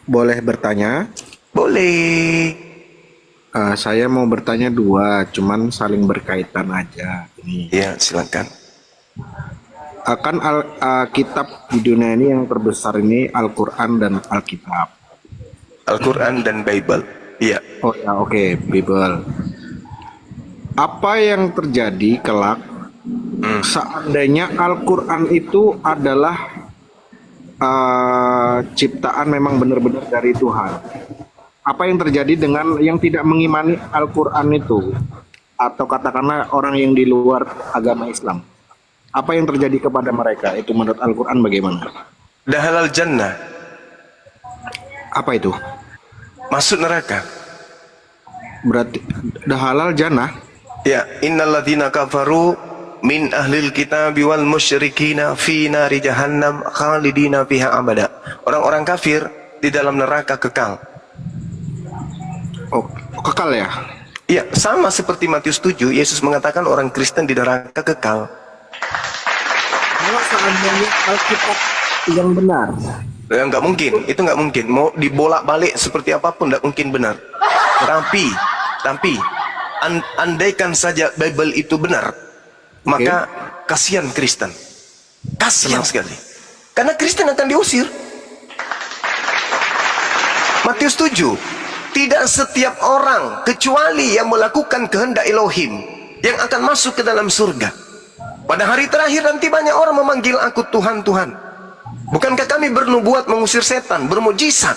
Boleh bertanya? Boleh. Saya mau bertanya dua, cuman saling berkaitan aja. Ya, silakan. Akan kitab di dunia ini yang terbesar ini Al-Quran dan Alkitab. Al-Quran dan Bible. Iya. Oh ya, oke, Bible. Apa yang terjadi kelak seandainya Al-Quran itu adalah ciptaan memang benar-benar dari Tuhan? Apa yang terjadi dengan yang tidak mengimani Al-Quran itu? Atau katakanlah orang yang di luar agama Islam? Apa yang terjadi kepada mereka? Itu menurut Al-Quran bagaimana? Dahalal jannah. Apa itu? Masuk neraka. Berarti dahalal jannah? Ya, innalladzina kafaru min ahlil kitabi wal musyrikina fi nari jahannam khalidina fiha abada. Orang-orang kafir di dalam neraka kekal. Oh, kekal ya? Iya, sama seperti Matius 7, Yesus mengatakan orang Kristen di neraka kekal. Kalau seandainya Alkitab yang benar, Ya, nggak mungkin, itu nggak mungkin. Mau dibolak-balik seperti apapun nggak mungkin benar. Tapi, andaikan saja Bible itu benar, maka kasihan Kristen, kasihan sekali. Karena Kristen akan diusir. Matius 7. Tidak setiap orang kecuali yang melakukan kehendak Elohim yang akan masuk ke dalam surga. Pada hari terakhir nanti banyak orang memanggil aku Tuhan, Tuhan. Bukankah kami bernubuat mengusir setan, bermujizat,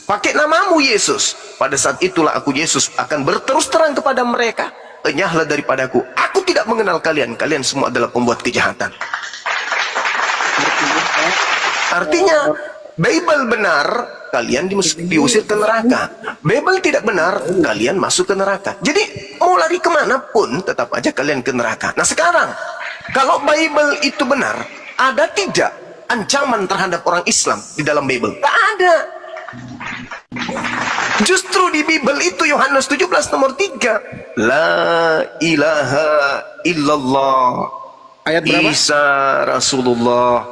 pakai namamu Yesus? Pada saat itulah aku Yesus akan berterus terang kepada mereka, enyahlah daripadaku, aku tidak mengenal kalian, kalian semua adalah pembuat kejahatan. Artinya Bible benar, kalian diusir ke neraka. Bible tidak benar, kalian masuk ke neraka. Jadi mau lari kemanapun tetap aja kalian ke neraka. Nah sekarang, kalau Bible itu benar, ada tidak ancaman terhadap orang Islam di dalam Bible? Tak ada. Justru di Bible itu Yohanes 17 nomor 3. La ilaha illallah. Ayat berapa? Isa Rasulullah.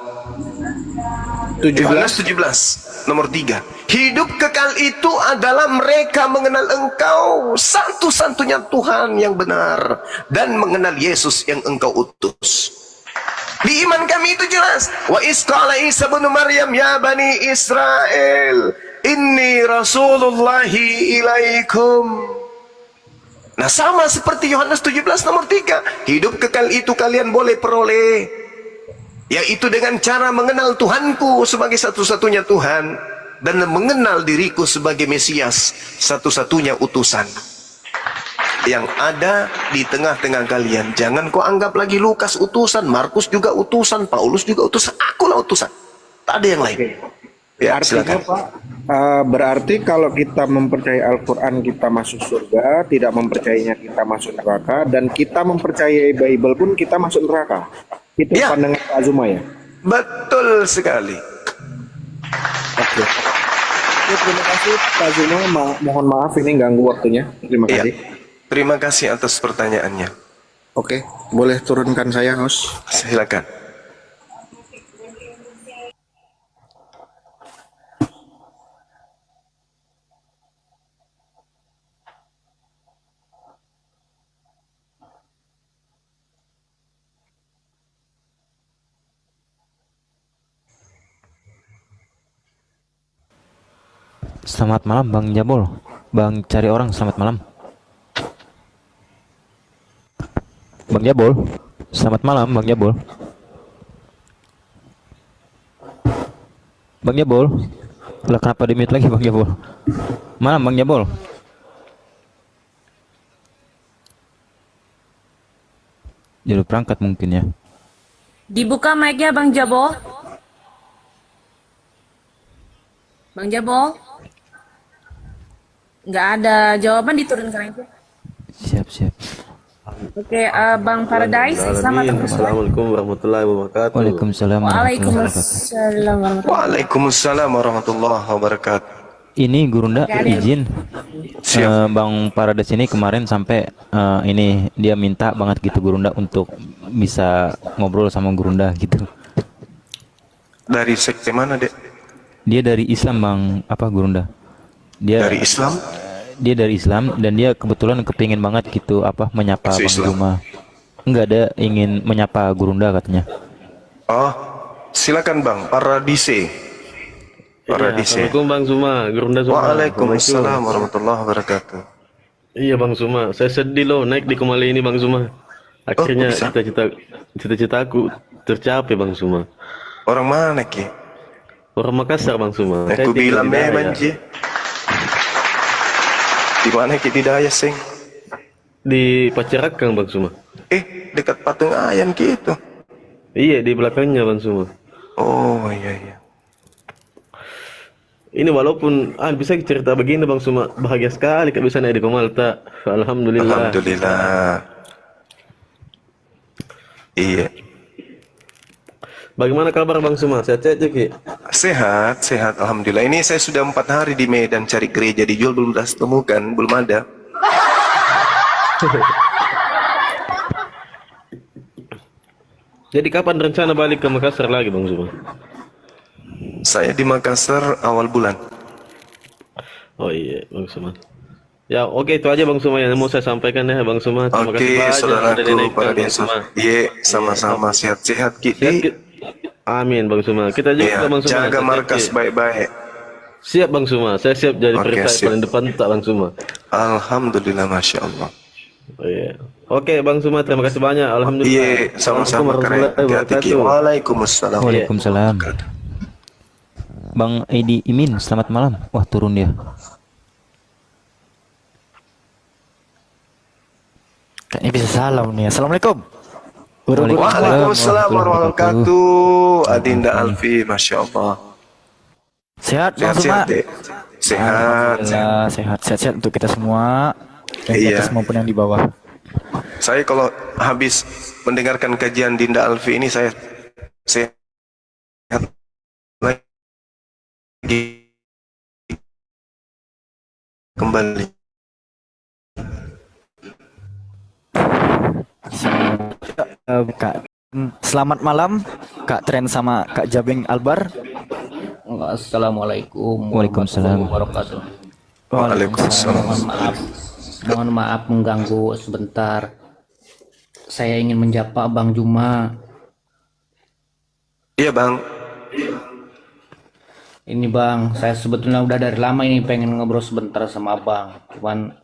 Yohanes 17 nomor 3. Hidup kekal itu adalah mereka mengenal engkau satu-satunya Tuhan yang benar dan mengenal Yesus yang engkau utus. Di iman kami itu jelas. Wa isqala Isa bin Maryam ya bani Israel inni rasulullahi ilaikum. Nah sama seperti Yohanes 17 nomor 3. Hidup kekal itu kalian boleh peroleh, yaitu dengan cara mengenal Tuhanku sebagai satu-satunya Tuhan dan mengenal diriku sebagai Mesias, satu-satunya utusan yang ada di tengah-tengah kalian. Jangan kau anggap lagi Lukas utusan, Markus juga utusan, Paulus juga utusan, akulah utusan, tak ada yang lain. Ya, Artinya silakan. Pak, berarti kalau kita mempercayai Al-Quran kita masuk surga, tidak mempercayainya kita masuk neraka, dan kita mempercayai Bible pun kita masuk neraka. Itu Ya. pandangan Pak Zuma ya? Betul sekali. Oke. Oke, terima kasih Pak Zuma. Mohon maaf ini ganggu waktunya. Terima Iya. kasih. Terima kasih atas pertanyaannya. Oke, boleh turunkan saya, host. Silakan. Selamat malam Bang Jabol, Bang cari orang selamat malam. Bang Jabol, selamat malam Bang Jabol. Bang Jabol, lah kenapa di mute lagi Bang Jabol? Malam Bang Jabol. Jadi perangkat mungkin ya. Dibuka mic-nya Bang Jabo. Bang Jabo. Nggak ada jawaban, diturunkan aja. Siap. Oke, Bang Paradise, selamat datang. Assalamualaikum warahmatullahi wabarakatuh. Waalaikumsalam warahmatullahi wabarakatuh. Waalaikumsalam warahmatullahi Waalaikumsalam warahmatullahi wabarakatuh. Ini Gurunda izin Bang Paradise ini kemarin sampai ini dia minta banget gitu Gurunda untuk bisa ngobrol sama Gurunda gitu. Dari sekte mana, Dek? Dia dari Islam Bang, apa Gurunda? Dia Dari Islam? Dia dari Islam dan dia kebetulan kepingin banget gitu apa menyapa Masuk Bang Islam. Zuma. Enggak ada ingin menyapa Gurunda katanya. Oh, silakan Bang, Paradise. Paradise. Assalamualaikum Bang Zuma, Gurunda Zuma. Waalaikumsalam warahmatullahi wabarakatuh. Iya Bang Zuma, saya sedih loh naik di Kumali ini Bang Zuma. Akhirnya bisa? cita-cita aku tercapai Bang Zuma. Orang mana, Ki? Orang Makassar Bang Zuma. Aku tinggal bilang di Daya. memang, Ji. Di mana Ki Daya, Sing? Di Pacerakang Bang Zuma. Dekat patung ayam gitu. Iya di belakangnya Bang Zuma. Oh, iya. Ini walaupun bisa cerita begini Bang Zuma, bahagia sekali kak bisa naik di Komalta. Alhamdulillah. Alhamdulillah. Iya. Bagaimana kabar Bang Zuma? Sehat-sehat aja Ki? Sehat. Alhamdulillah. Ini saya sudah 4 hari di Medan cari gereja dijual, belum temukan, belum ada. Jadi kapan rencana balik ke Makassar lagi Bang Zuma? Saya di Makassar awal bulan. Oh iya Bang Zuma. Ya oke itu aja Bang Zuma yang mau saya sampaikan ya Bang Zuma. Terima kasih Oke, banyak sudah saudaraku dinaikkan, para Bang Yesus. Zuma. Iya, sama-sama sehat-sehat Sehat, Ki. Ki. Amin Bang Zuma. Kita juga Iya, Bang Zuma. jaga sehat, markas Ki. baik-baik. Siap Bang Suma, saya siap jadi Oke, perisai siap. paling depan tak Bang Suma. Alhamdulillah, masya Allah. Oh, iya. Oke Bang Suma, terima kasih banyak. Alhamdulillah. Iya, sama-sama Assalamualaikum keren. warahmatullahi Hati-hati. wabarakatuh. Waalaikumsalam. Waalaikumsalam. Bang Edi Imin, selamat malam. Wah, turun dia. Kayaknya bisa salam nih. Assalamualaikum. Waalaikumsalam warahmatullahi wabarakatuh. Adinda Alfi, masya Allah. Sehat Bang Suma. Sehat-sehat, Dek. Sehat. Alhamdulillah, sehat-sehat untuk kita semua. Yang di Iya. atas maupun yang di bawah. Saya kalau habis mendengarkan kajian Dinda Alfi ini, saya sehat lagi kembali. Kak, selamat malam Kak Tren sama Kak Jabeng Albar. Assalamualaikum Waalaikumsalam. warahmatullahi wabarakatuh. Waalaikumsalam. Mohon maaf mengganggu sebentar. Saya ingin menjapa Bang Juma. Iya, Bang. Ini Bang, saya sebetulnya udah dari lama ini pengen ngobrol sebentar sama Abang.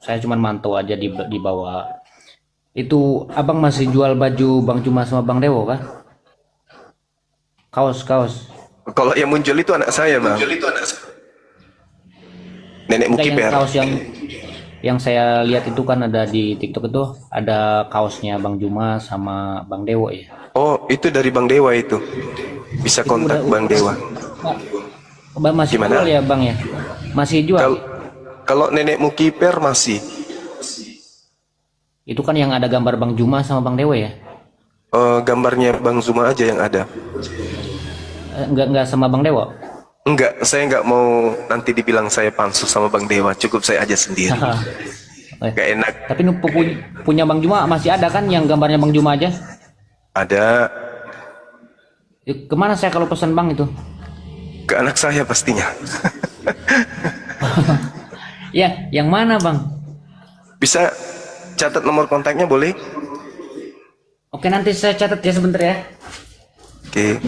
Saya cuman mantau aja di bawah. Itu Abang masih jual baju Bang Juma sama Bang Dewo kah? Kaos. Kalau yang muncul itu anak saya, Bang. Nenek Enggak, yang Mukiper. kaos yang saya lihat itu kan ada di TikTok itu ada kaosnya Bang Juma sama Bang Dewo ya. Oh, itu dari Bang Dewa itu. Bisa kontak Bang Dewa. Bang masih Gimana? jual ya Bang ya? Masih jual. Kalau Nenek Mukiper masih. Itu kan yang ada gambar Bang Juma sama Bang Dewo ya? Gambarnya Bang Zuma aja yang ada. Enggak sama Bang Dewo. Enggak, saya enggak mau nanti dibilang saya pansus sama Bang Dewa. Cukup saya aja sendiri. Gak enak. Tapi punya Bang Juma masih ada kan yang gambarnya Bang Juma aja? Ada Kemana saya kalau pesan Bang itu? ke anak saya pastinya. Ya, yang mana Bang? Bisa catat nomor kontaknya boleh? Oke, nanti saya catat ya sebentar ya. Oke.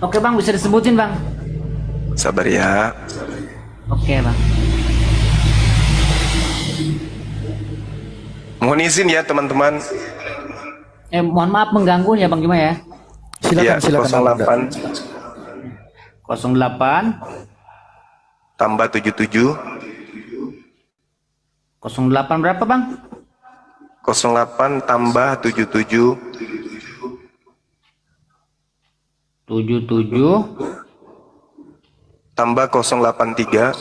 Oke Bang, bisa disebutin Bang? Sabar ya. Oke Bang. Mohon izin ya teman-teman. Mohon maaf mengganggu ya Bang Juma ya. Ya, Silakan. 08 08 tambah 77 08 berapa Bang? 08 tambah 77 77 tambah 083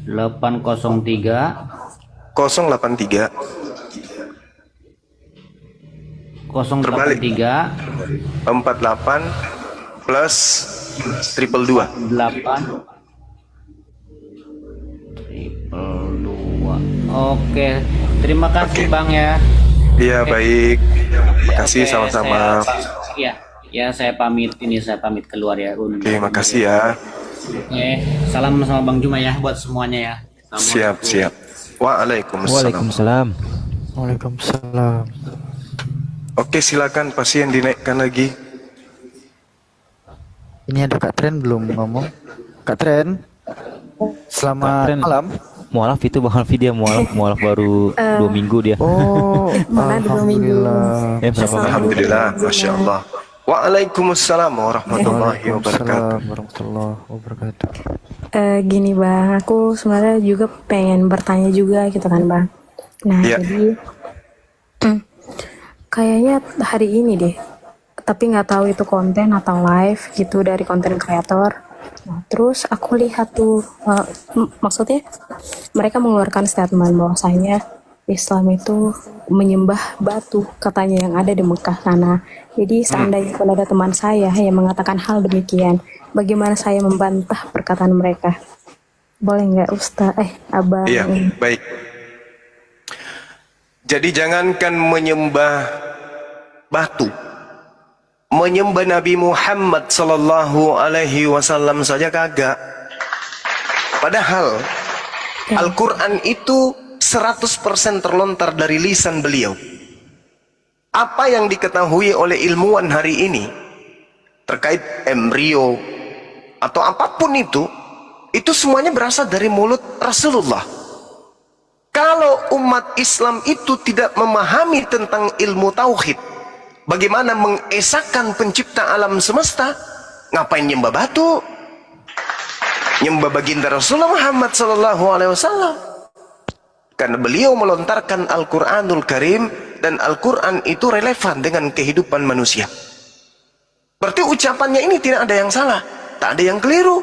803 083 Terbalik. 083 48 plus 222 Oke, terima kasih Bang ya. Iya baik. Makasih Oke, sama-sama. saya pamit keluar ya. Oke, makasih ya. Oke, salam sama Bang Juma ya buat semuanya ya. Siap. Waalaikumsalam. Waalaikumsalam. Waalaikumsalam. Oke, silakan pasien dinaikkan lagi. Ini ada Kak Tren belum ngomong? Kak Tren. Selamat Kak Tren. malam. Mualaf itu Bang Alfi dia mualaf baru 2 minggu dia. Oh, Mana 2 minggu? Berapa Bang? Alhamdulillah, masya Allah. Waalaikumsalam warahmatullahi wabarakatuh. Warahmatullahi wabarakatuh. Gini Bang, aku sebenarnya juga pengen bertanya juga gitu kan Bang. Nah Iya. jadi kayaknya hari ini deh, tapi nggak tahu itu konten atau live gitu dari konten kreator. Nah, terus aku lihat tuh, maksudnya mereka mengeluarkan statement bahwasanya Islam itu menyembah batu katanya yang ada di Mekah sana. Jadi seandainya pun ada teman saya yang mengatakan hal demikian, bagaimana saya membantah perkataan mereka? Boleh nggak Ustaz? Abang. Iya, baik. Jadi jangankan menyembah batu, menyembah Nabi Muhammad sallallahu alaihi wasallam saja kagak. Padahal Al-Quran itu 100% terlontar dari lisan beliau. Apa yang diketahui oleh ilmuwan hari ini, terkait embrio atau apapun itu semuanya berasal dari mulut Rasulullah. Kalau umat Islam itu tidak memahami tentang ilmu tauhid, bagaimana mengesahkan pencipta alam semesta, ngapain nyembah batu, nyembah baginda Rasulullah Muhammad SAW? Karena beliau melontarkan Al-Quranul Karim, dan Al-Quran itu relevan dengan kehidupan manusia. Berarti ucapannya ini tidak ada yang salah, tak ada yang keliru.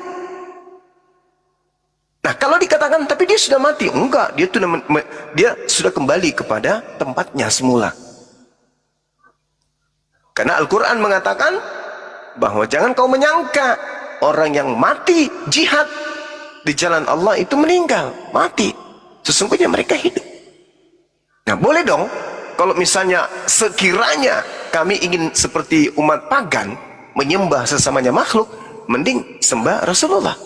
Nah, kalau dikatakan tapi dia sudah mati, enggak, dia sudah kembali kepada tempatnya semula. Karena Al-Quran mengatakan bahwa jangan kau menyangka orang yang mati jihad di jalan Allah itu meninggal, mati. Sesungguhnya mereka hidup. Nah, boleh dong kalau misalnya sekiranya kami ingin seperti umat pagan menyembah sesamanya makhluk, mending sembah Rasulullah.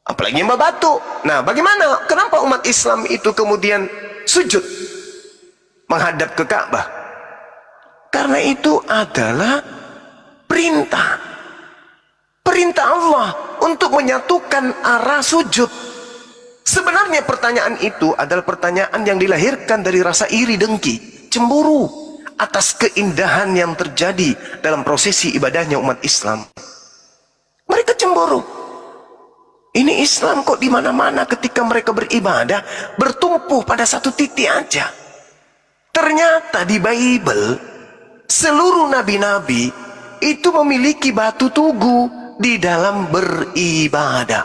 Apalagi nyembah batu. Nah, bagaimana? Kenapa umat Islam itu kemudian sujud menghadap ke Ka'bah? Karena itu adalah perintah Allah untuk menyatukan arah sujud. Sebenarnya pertanyaan itu adalah pertanyaan yang dilahirkan dari rasa iri dengki, cemburu atas keindahan yang terjadi dalam prosesi ibadahnya umat Islam. Mereka cemburu. Ini Islam kok di mana-mana ketika mereka beribadah bertumpu pada satu titik aja. Ternyata di Bible seluruh nabi-nabi itu memiliki batu tugu di dalam beribadah.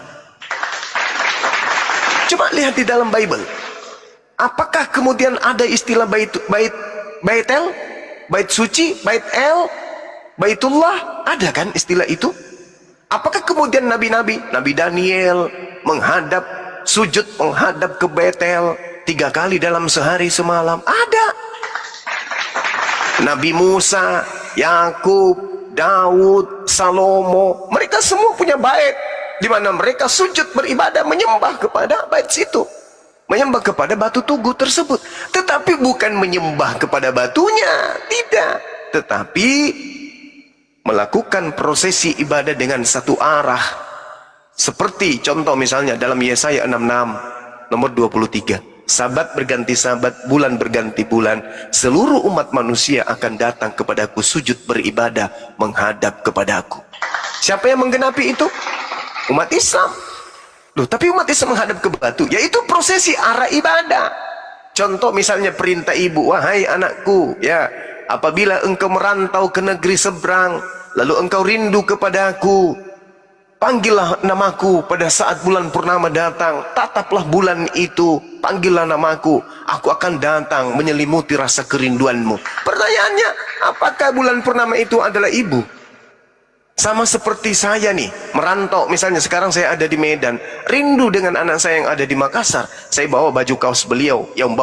Coba lihat di dalam Bible. Apakah kemudian ada istilah Baitel, Bait Suci, Bait El, Baitullah? Ada kan istilah itu? Apakah kemudian nabi-nabi, Nabi Daniel sujud menghadap ke Betel 3 kali dalam sehari semalam? Ada. Nabi Musa, Yakub, Daud, Salomo, mereka semua punya bait di mana mereka sujud beribadah menyembah kepada bait situ, menyembah kepada batu tugu tersebut. Tetapi bukan menyembah kepada batunya, tidak, tetapi melakukan prosesi ibadah dengan satu arah. Seperti contoh misalnya dalam Yesaya 66 nomor 23, sabat berganti sabat, bulan berganti bulan, seluruh umat manusia akan datang kepadaku sujud beribadah menghadap kepadaku. Siapa yang menggenapi itu? Umat Islam. Loh, tapi umat Islam menghadap ke batu, yaitu prosesi arah ibadah. Contoh misalnya perintah ibu, wahai anakku, ya, apabila engkau merantau ke negeri seberang, lalu engkau rindu kepadaku, panggillah namaku pada saat bulan purnama datang, tataplah bulan itu, panggillah namaku, aku akan datang menyelimuti rasa kerinduanmu. Pertanyaannya, apakah bulan purnama itu adalah ibu? Sama seperti saya nih, merantau, misalnya sekarang saya ada di Medan, rindu dengan anak saya yang ada di Makassar, saya bawa baju kaos beliau yang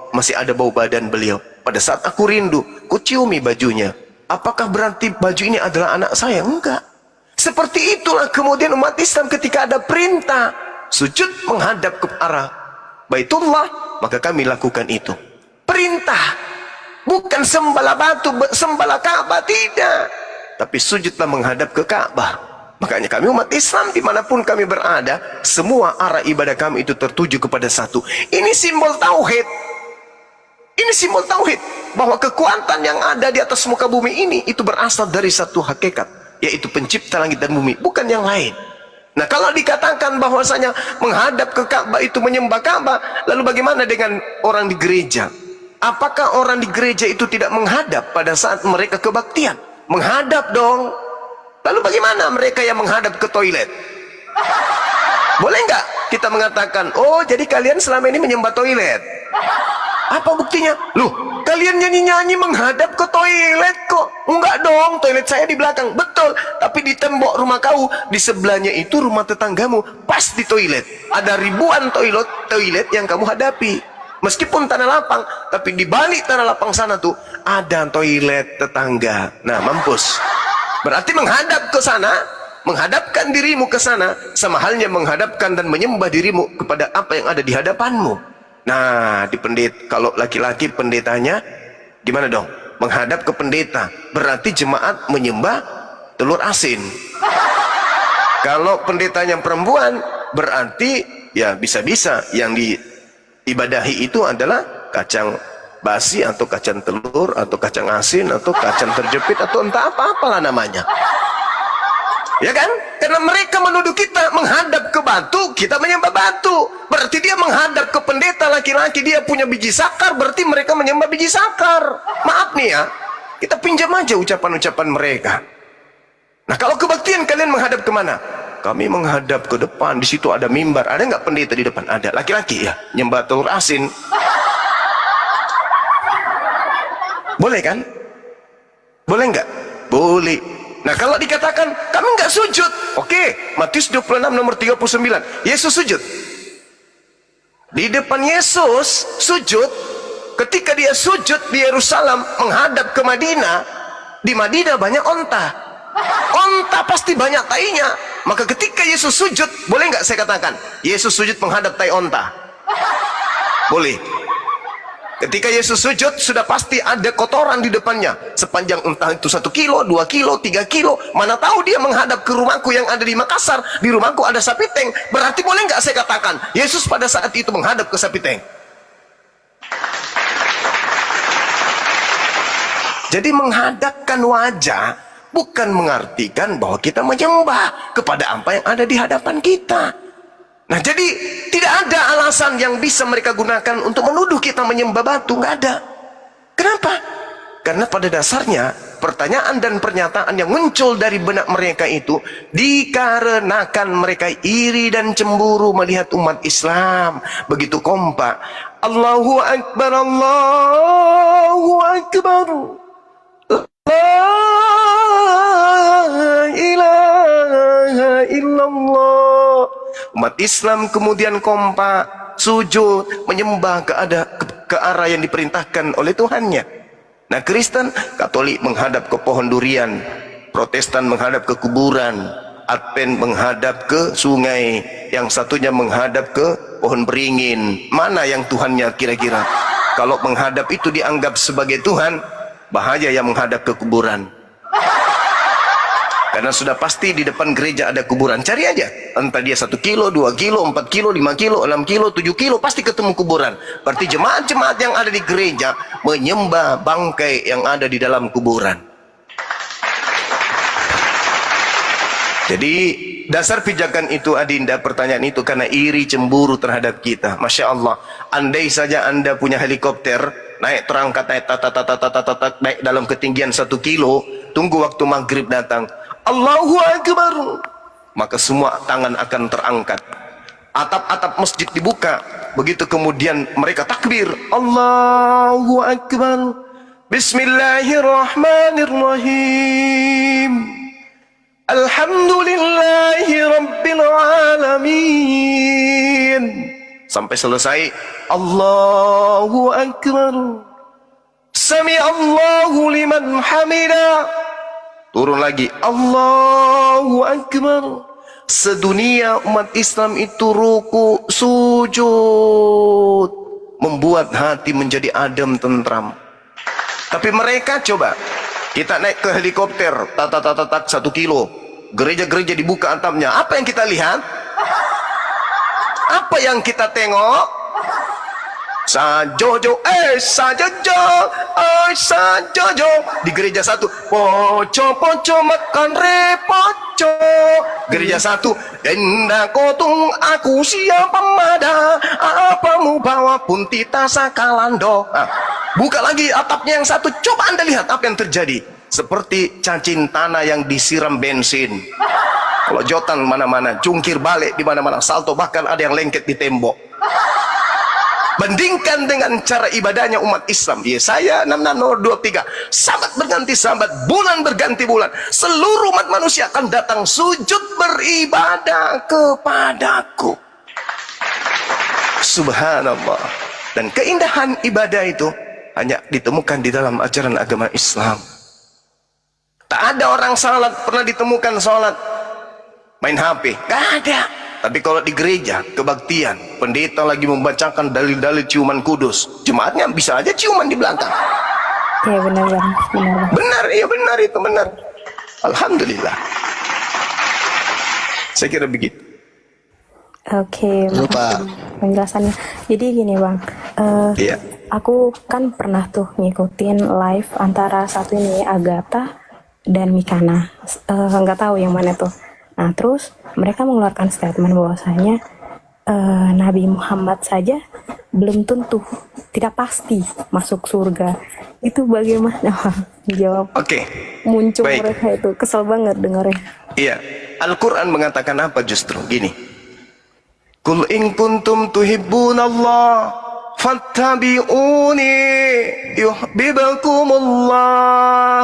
masih ada bau badan beliau. Pada saat aku rindu, ku ciumi bajunya. Apakah berarti baju ini adalah anak saya? Enggak. Seperti itulah kemudian umat Islam ketika ada perintah sujud menghadap ke arah Baitullah, maka kami lakukan itu. Perintah, bukan sembala batu, sembala Ka'bah, tidak. Tapi sujudlah menghadap ke Ka'bah. Makanya kami umat Islam dimanapun kami berada, semua arah ibadah kami itu tertuju kepada satu. Ini simbol tauhid. Ini simbol tauhid, bahwa kekuatan yang ada di atas muka bumi ini itu berasal dari satu hakikat, yaitu pencipta langit dan bumi, bukan yang lain. Nah, kalau dikatakan bahwasanya menghadap ke Ka'bah itu menyembah Ka'bah, lalu bagaimana dengan orang di gereja? Apakah orang di gereja itu tidak menghadap pada saat mereka kebaktian? Menghadap dong. Lalu bagaimana mereka yang menghadap ke toilet? Boleh nggak kita mengatakan, oh jadi kalian selama ini menyembah toilet? Apa buktinya? Loh, kalian nyanyi-nyanyi menghadap ke toilet kok? Enggak dong, toilet saya di belakang. Betul, tapi di tembok rumah kau, di sebelahnya itu rumah tetanggamu, pas di toilet. Ada ribuan toilet yang kamu hadapi. Meskipun tanah lapang, tapi di balik tanah lapang sana tuh ada toilet tetangga. Nah, mampus. Berarti menghadap ke sana, menghadapkan dirimu ke sana, sama halnya menghadapkan dan menyembah dirimu kepada apa yang ada di hadapanmu. Nah, di kalau laki-laki pendetanya gimana dong? Menghadap ke pendeta, berarti jemaat menyembah telur asin. Kalau pendetanya perempuan, berarti ya bisa-bisa yang diibadahi itu adalah kacang basi atau kacang telur atau kacang asin atau kacang terjepit atau entah apa-apalah namanya. Ya kan? Karena mereka menuduh kita menghadap ke batu, kita menyembah batu. Berarti dia menghadap ke pendeta laki-laki, dia punya biji sakar, berarti mereka menyembah biji sakar. Maaf nih ya, kita pinjam aja ucapan-ucapan mereka. Nah, kalau kebaktian kalian menghadap kemana? Kami menghadap ke depan, di situ ada mimbar. Ada nggak pendeta di depan? Ada. Laki-laki ya, nyembah telur asin. Boleh kan? Boleh nggak? Boleh. Nah, kalau dikatakan kami nggak sujud, oke, Matius 26 nomor 39, Yesus sujud. Di depan Yesus sujud, ketika dia sujud di Yerusalem menghadap ke Madinah, di Madinah banyak onta. Onta pasti banyak tainya. Maka ketika Yesus sujud, boleh nggak saya katakan Yesus sujud menghadap tai onta? Boleh. Ketika Yesus sujud, sudah pasti ada kotoran di depannya. Sepanjang entah itu 1 kilo, 2 kilo, 3 kilo. Mana tahu dia menghadap ke rumahku yang ada di Makassar. Di rumahku ada sapi tank. Berarti boleh nggak saya katakan Yesus pada saat itu menghadap ke sapi tank? Jadi menghadapkan wajah bukan mengartikan bahwa kita menyembah kepada apa yang ada di hadapan kita. Nah, jadi tidak ada alasan yang bisa mereka gunakan untuk menuduh kita menyembah batu, nggak ada. Kenapa? Karena pada dasarnya pertanyaan dan pernyataan yang muncul dari benak mereka itu dikarenakan mereka iri dan cemburu melihat umat Islam begitu kompak. Allahu Akbar, Allahu Akbar, la ilaha illallah. Umat Islam kemudian kompak, sujud, menyembah ke arah yang diperintahkan oleh Tuhannya. Nah, Kristen, Katolik menghadap ke pohon durian, Protestan menghadap ke kuburan, Advent menghadap ke sungai, yang satunya menghadap ke pohon beringin. Mana yang Tuhannya kira-kira? Kalau menghadap itu dianggap sebagai Tuhan, bahaya yang menghadap ke kuburan. Karena sudah pasti di depan gereja ada kuburan. Cari aja, entah dia 1 kilo, 2 kilo, 4 kilo, 5 kilo, 6 kilo, 7 kilo, pasti ketemu kuburan. Berarti jemaat-jemaat yang ada di gereja menyembah bangkai yang ada di dalam kuburan. Jadi dasar pijakan itu, Adinda, pertanyaan itu karena iri cemburu terhadap kita. Masya Allah, andai saja Anda punya helikopter, naik terangkat, naik dalam ketinggian 1 kilo, tunggu waktu maghrib datang, Allahu Akbar, maka semua tangan akan terangkat, atap-atap masjid dibuka, begitu kemudian mereka takbir, Allahu Akbar, Bismillahirrahmanirrahim, Alhamdulillahi Rabbil Alamin, sampai selesai, Allahu Akbar, Sami Allahu liman hamidah, turun lagi, Allahu Akbar. Sedunia umat Islam itu ruku, sujud, membuat hati menjadi adem, tentram. Tapi mereka, coba kita naik ke helikopter, 1 kilo, gereja-gereja dibuka atapnya, apa yang kita lihat? Apa yang kita tengok? Sajojo, sajojo, sajojo. Di gereja satu, poco makan repoco. Gereja satu, denda kotung aku siapa mada, apamu bawa pun tita sakalando. Nah, buka lagi atapnya yang satu, coba Anda lihat apa yang terjadi. Seperti cacing tanah yang disiram bensin. Kalau jotan mana-mana, jungkir balik di mana-mana, salto, bahkan ada yang lengket di tembok. Bandingkan dengan cara ibadahnya umat Islam. Yesaya 6:23. Sabat berganti sabat, bulan berganti bulan. Seluruh umat manusia akan datang sujud beribadah kepadaku. Subhanallah. Dan keindahan ibadah itu hanya ditemukan di dalam ajaran agama Islam. Tak ada orang salat pernah ditemukan salat main HP. Gak ada. Tapi kalau di gereja, kebaktian, pendeta lagi membacakan dalil-dalil ciuman kudus, jemaatnya bisa aja ciuman di belakang. Iya benar. Benar, iya benar, itu benar. Alhamdulillah. Saya kira begitu. Oke, Lupa. makasih penjelasannya. Jadi gini Bang, Iya. aku kan pernah tuh ngikutin live antara satu ini Agatha dan Mikana. Nggak tahu yang mana tuh. Nah terus mereka mengeluarkan statement bahwasanya Nabi Muhammad saja belum tentu, tidak pasti masuk surga. Itu bagaimana Bang? Jawab. Oke. Muncul Baik. mereka itu, kesel banget dengarnya. Iya. Al-Quran mengatakan apa justru? Gini. Qul in kuntum tuhibbunallah fattabi'uni yuhibbukumullah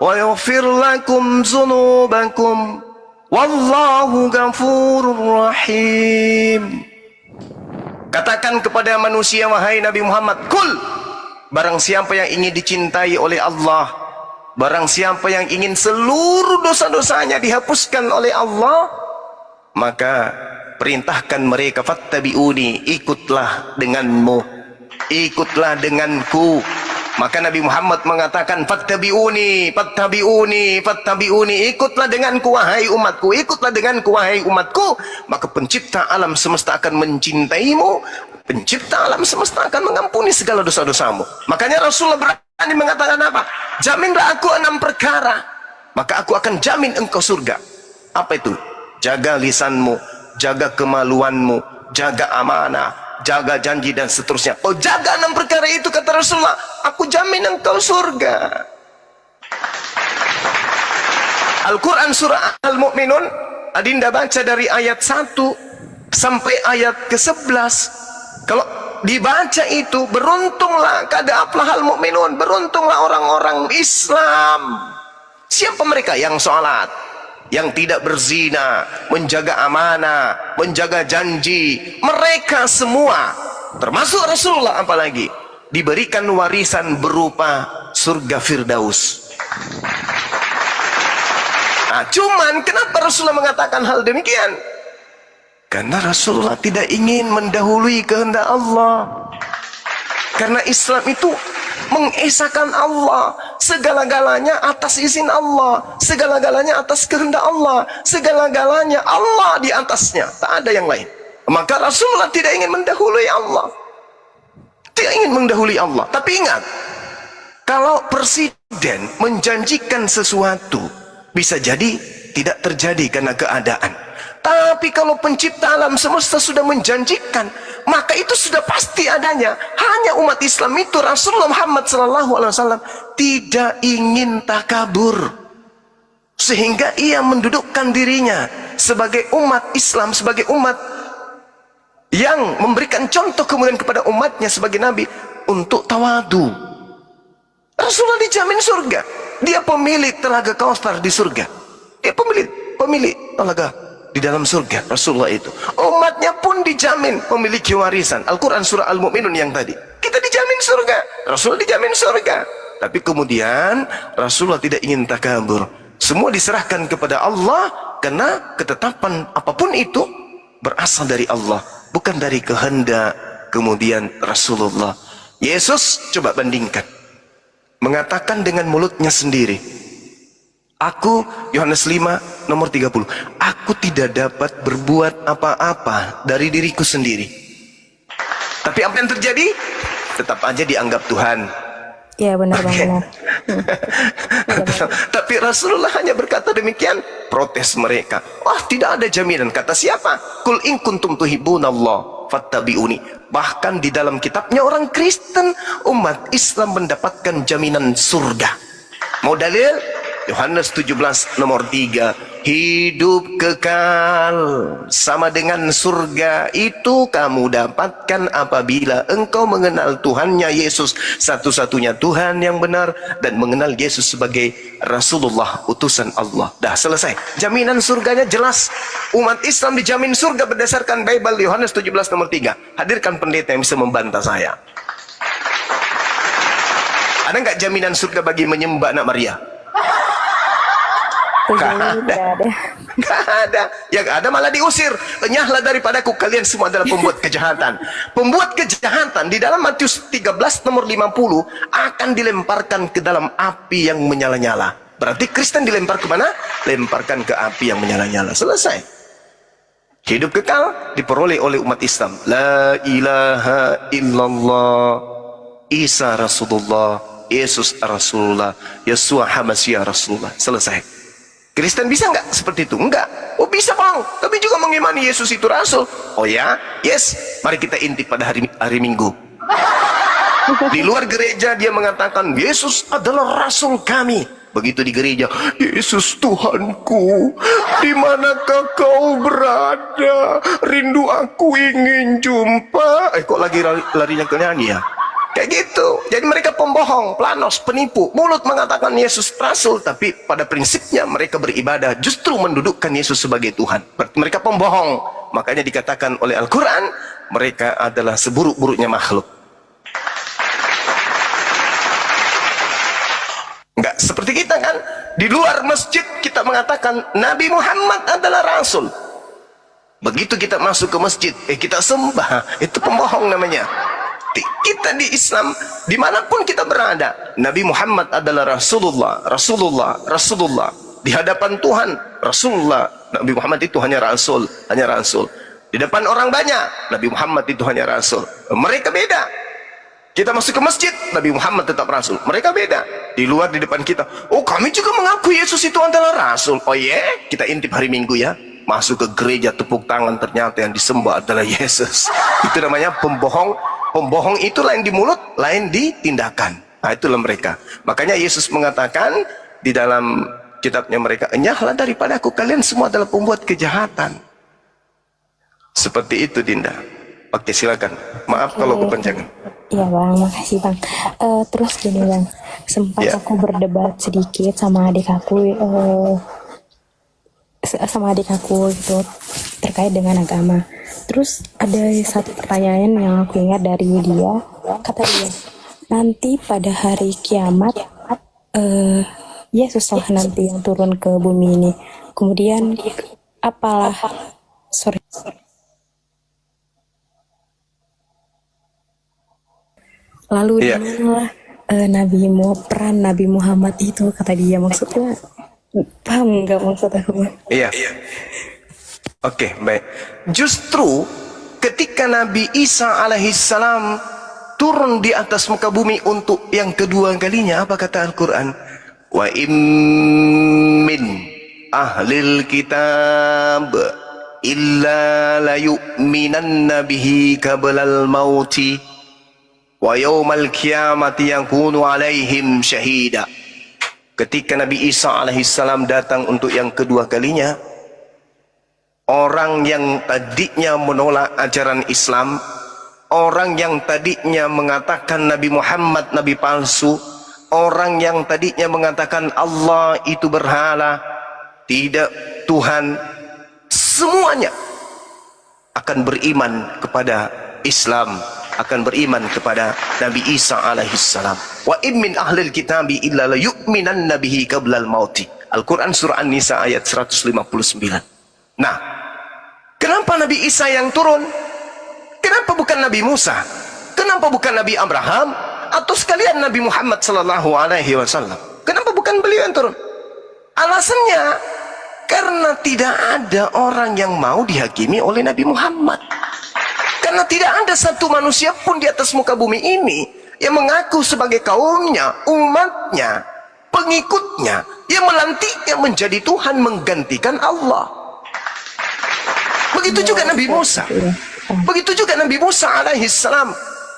wa yaghfir lakum dzunubakum wallahu ghafurur rahim. Katakan kepada manusia, wahai Nabi Muhammad, kul, barang siapa yang ingin dicintai oleh Allah, barang siapa yang ingin seluruh dosa-dosanya dihapuskan oleh Allah, maka perintahkan mereka, fattabi'uni, ikutlah denganmu, ikutlah denganku. Maka Nabi Muhammad mengatakan, fattabi'uni, fattabi'uni, fattabi'uni, ikutlah denganku wahai umatku, ikutlah denganku wahai umatku. Maka pencipta alam semesta akan mencintaimu, pencipta alam semesta akan mengampuni segala dosa-dosamu. Makanya Rasulullah berani mengatakan apa? Jaminlah aku 6 perkara, maka aku akan jamin engkau surga. Apa itu? Jaga lisanmu, jaga kemaluanmu, jaga amanah, jaga janji dan seterusnya. Oh, jaga 6 perkara itu, kata Rasulullah, aku jamin engkau surga. Al-Quran surah Al-Mu'minun, Adinda baca dari ayat 1 sampai ayat ke-11. Kalau dibaca itu, beruntunglah kada aflahal mu'minun, beruntunglah orang-orang Islam. Siapa mereka? Yang sholat, yang tidak berzina, menjaga amanah, menjaga janji. Mereka semua, termasuk Rasulullah apalagi, diberikan warisan berupa surga Firdaus. Nah, cuman kenapa Rasulullah mengatakan hal demikian? Karena Rasulullah tidak ingin mendahului kehendak Allah. Karena Islam itu mengesahkan Allah, segala-galanya atas izin Allah, segala-galanya atas kehendak Allah, segala-galanya Allah di atasnya, tak ada yang lain. Maka Rasulullah tidak ingin mendahului Allah, tidak ingin mendahului Allah. Tapi ingat, kalau presiden menjanjikan sesuatu, bisa jadi tidak terjadi karena keadaan. Tapi kalau pencipta alam semesta sudah menjanjikan, maka itu sudah pasti adanya. Hanya umat Islam itu, Rasulullah Muhammad SAW tidak ingin takabur, sehingga ia mendudukkan dirinya sebagai umat Islam, sebagai umat yang memberikan contoh kemudian kepada umatnya sebagai Nabi untuk tawadu. Rasulullah dijamin surga. Dia pemilik telaga Kausar di surga. Dia pemilik telaga di dalam surga, Rasulullah itu. Umatnya pun dijamin memiliki warisan. Al-Quran surah Al-Mu'minun yang tadi, kita dijamin surga, Rasulullah dijamin surga. Tapi kemudian Rasulullah tidak ingin takabur. Semua diserahkan kepada Allah, karena ketetapan apapun itu berasal dari Allah, bukan dari kehendak kemudian Rasulullah. Yesus, coba bandingkan, mengatakan dengan mulutnya sendiri, aku, Yohanes 5 nomor 30, aku tidak dapat berbuat apa-apa dari diriku sendiri. Tapi apa yang terjadi? Tetap aja dianggap Tuhan. Iya benar Bang, benar. Tapi Rasulullah hanya berkata demikian, protes mereka. Wah, tidak ada jaminan. Kata siapa? Kul in kuntum tuhibbunallah fattabi'uni. Bahkan di dalam kitabnya orang Kristen, umat Islam mendapatkan jaminan surga. Mau dalil? Yohanes 17 nomor 3, hidup kekal sama dengan surga itu kamu dapatkan apabila engkau mengenal Tuhannya Yesus, satu-satunya Tuhan yang benar, dan mengenal Yesus sebagai Rasulullah, utusan Allah. Dah selesai, jaminan surganya jelas. Umat Islam dijamin surga berdasarkan Bible. Yohanes 17 nomor 3. Hadirkan pendeta yang bisa membantah saya. Ada nggak jaminan surga bagi menyembah anak Maria? Gak ada. Yang ada malah diusir. Enyahlah daripadaku, kalian semua adalah pembuat kejahatan. Pembuat kejahatan di dalam Matius 13 nomor 50 akan dilemparkan ke dalam api yang menyala-nyala. Berarti Kristen dilempar ke mana? Lemparkan ke api yang menyala-nyala. Selesai. Hidup kekal diperoleh oleh umat Islam. La ilaha illallah, Isa Rasulullah, Yesus Rasulullah, Yesua Hamasya Rasulullah. Selesai. Kristen bisa nggak seperti itu? Enggak. Oh bisa bang, tapi juga mengimani Yesus itu Rasul. Oh ya? Yes. Mari kita intip pada hari Minggu. Di luar gereja dia mengatakan Yesus adalah Rasul kami. Begitu di gereja, Yesus Tuhanku, di manakah kau berada? Rindu aku ingin jumpa. Kok lagi larinya ke nyanyi ya? Kayak gitu. Jadi mereka pembohong, planos, penipu. Mulut mengatakan Yesus Rasul, tapi pada prinsipnya mereka beribadah justru mendudukkan Yesus sebagai Tuhan. Mereka pembohong. Makanya dikatakan oleh Al-Quran, mereka adalah seburuk-buruknya makhluk. Enggak seperti kita kan, di luar masjid kita mengatakan Nabi Muhammad adalah Rasul. Begitu kita masuk ke masjid, kita sembah, itu pembohong namanya. Kita di Islam, dimanapun kita berada, Nabi Muhammad adalah Rasulullah, Rasulullah, Rasulullah. Di hadapan Tuhan, Rasulullah, Nabi Muhammad itu hanya Rasul, hanya Rasul. Di depan orang banyak, Nabi Muhammad itu hanya Rasul. Mereka beda. Kita masuk ke masjid, Nabi Muhammad tetap Rasul. Mereka beda. Di luar, di depan kita, oh kami juga mengakui Yesus itu adalah Rasul. Oh yeah? Kita intip hari Minggu ya. Masuk ke gereja, tepuk tangan, ternyata yang disembah adalah Yesus. Itu namanya pembohong. Pembohong itu lain di mulut, lain di tindakan. Nah itulah mereka. Makanya Yesus mengatakan di dalam kitabnya mereka, enyahlah daripada aku, kalian semua adalah pembuat kejahatan. Seperti itu Dinda. Oke silakan. Maaf kalau kepanjangan. Iya bang, makasih bang. Terus gini bang, sempat aku berdebat sedikit sama adik aku, gitu terkait dengan agama. Terus ada satu pertanyaan yang aku ingat dari dia, kata dia, nanti pada hari kiamat, Yesus lah nanti yang turun ke bumi ini. Kemudian apalah, lalu di manalah peran Nabi Muhammad itu, kata dia. Maksudnya paham nggak maksud aku? Iya. Oke, baik. Justru ketika Nabi Isa alaihissalam turun di atas muka bumi untuk yang kedua kalinya, apa kata Al-Quran? Wa min ahlil kitab illa la yu'minanna bihi qablal mauti wa yawmal qiyamati yakunu alaihim syahida. Ketika Nabi Isa alaihissalam datang untuk yang kedua kalinya, orang yang tadinya menolak ajaran Islam, orang yang tadinya mengatakan Nabi Muhammad nabi palsu, orang yang tadinya mengatakan Allah itu berhala, tidak Tuhan, semuanya akan beriman kepada Islam, akan beriman kepada Nabi Isa alaihissalam. Wa min ahlil kitabi illa la yu'minanna bihi qablal mauti. Al-Quran surah An-Nisa ayat 159. Nah, kenapa Nabi Isa yang turun? Kenapa bukan Nabi Musa? Kenapa bukan Nabi Abraham? Atau sekalian Nabi Muhammad sallallahu alaihi wasallam? Kenapa bukan beliau yang turun? Alasannya, karena tidak ada orang yang mau dihakimi oleh Nabi Muhammad. Karena tidak ada satu manusia pun di atas muka bumi ini yang mengaku sebagai kaumnya, umatnya, pengikutnya, yang melantiknya menjadi Tuhan, menggantikan Allah. Begitu juga Nabi Musa. Begitu juga Nabi Musa alaihissalam.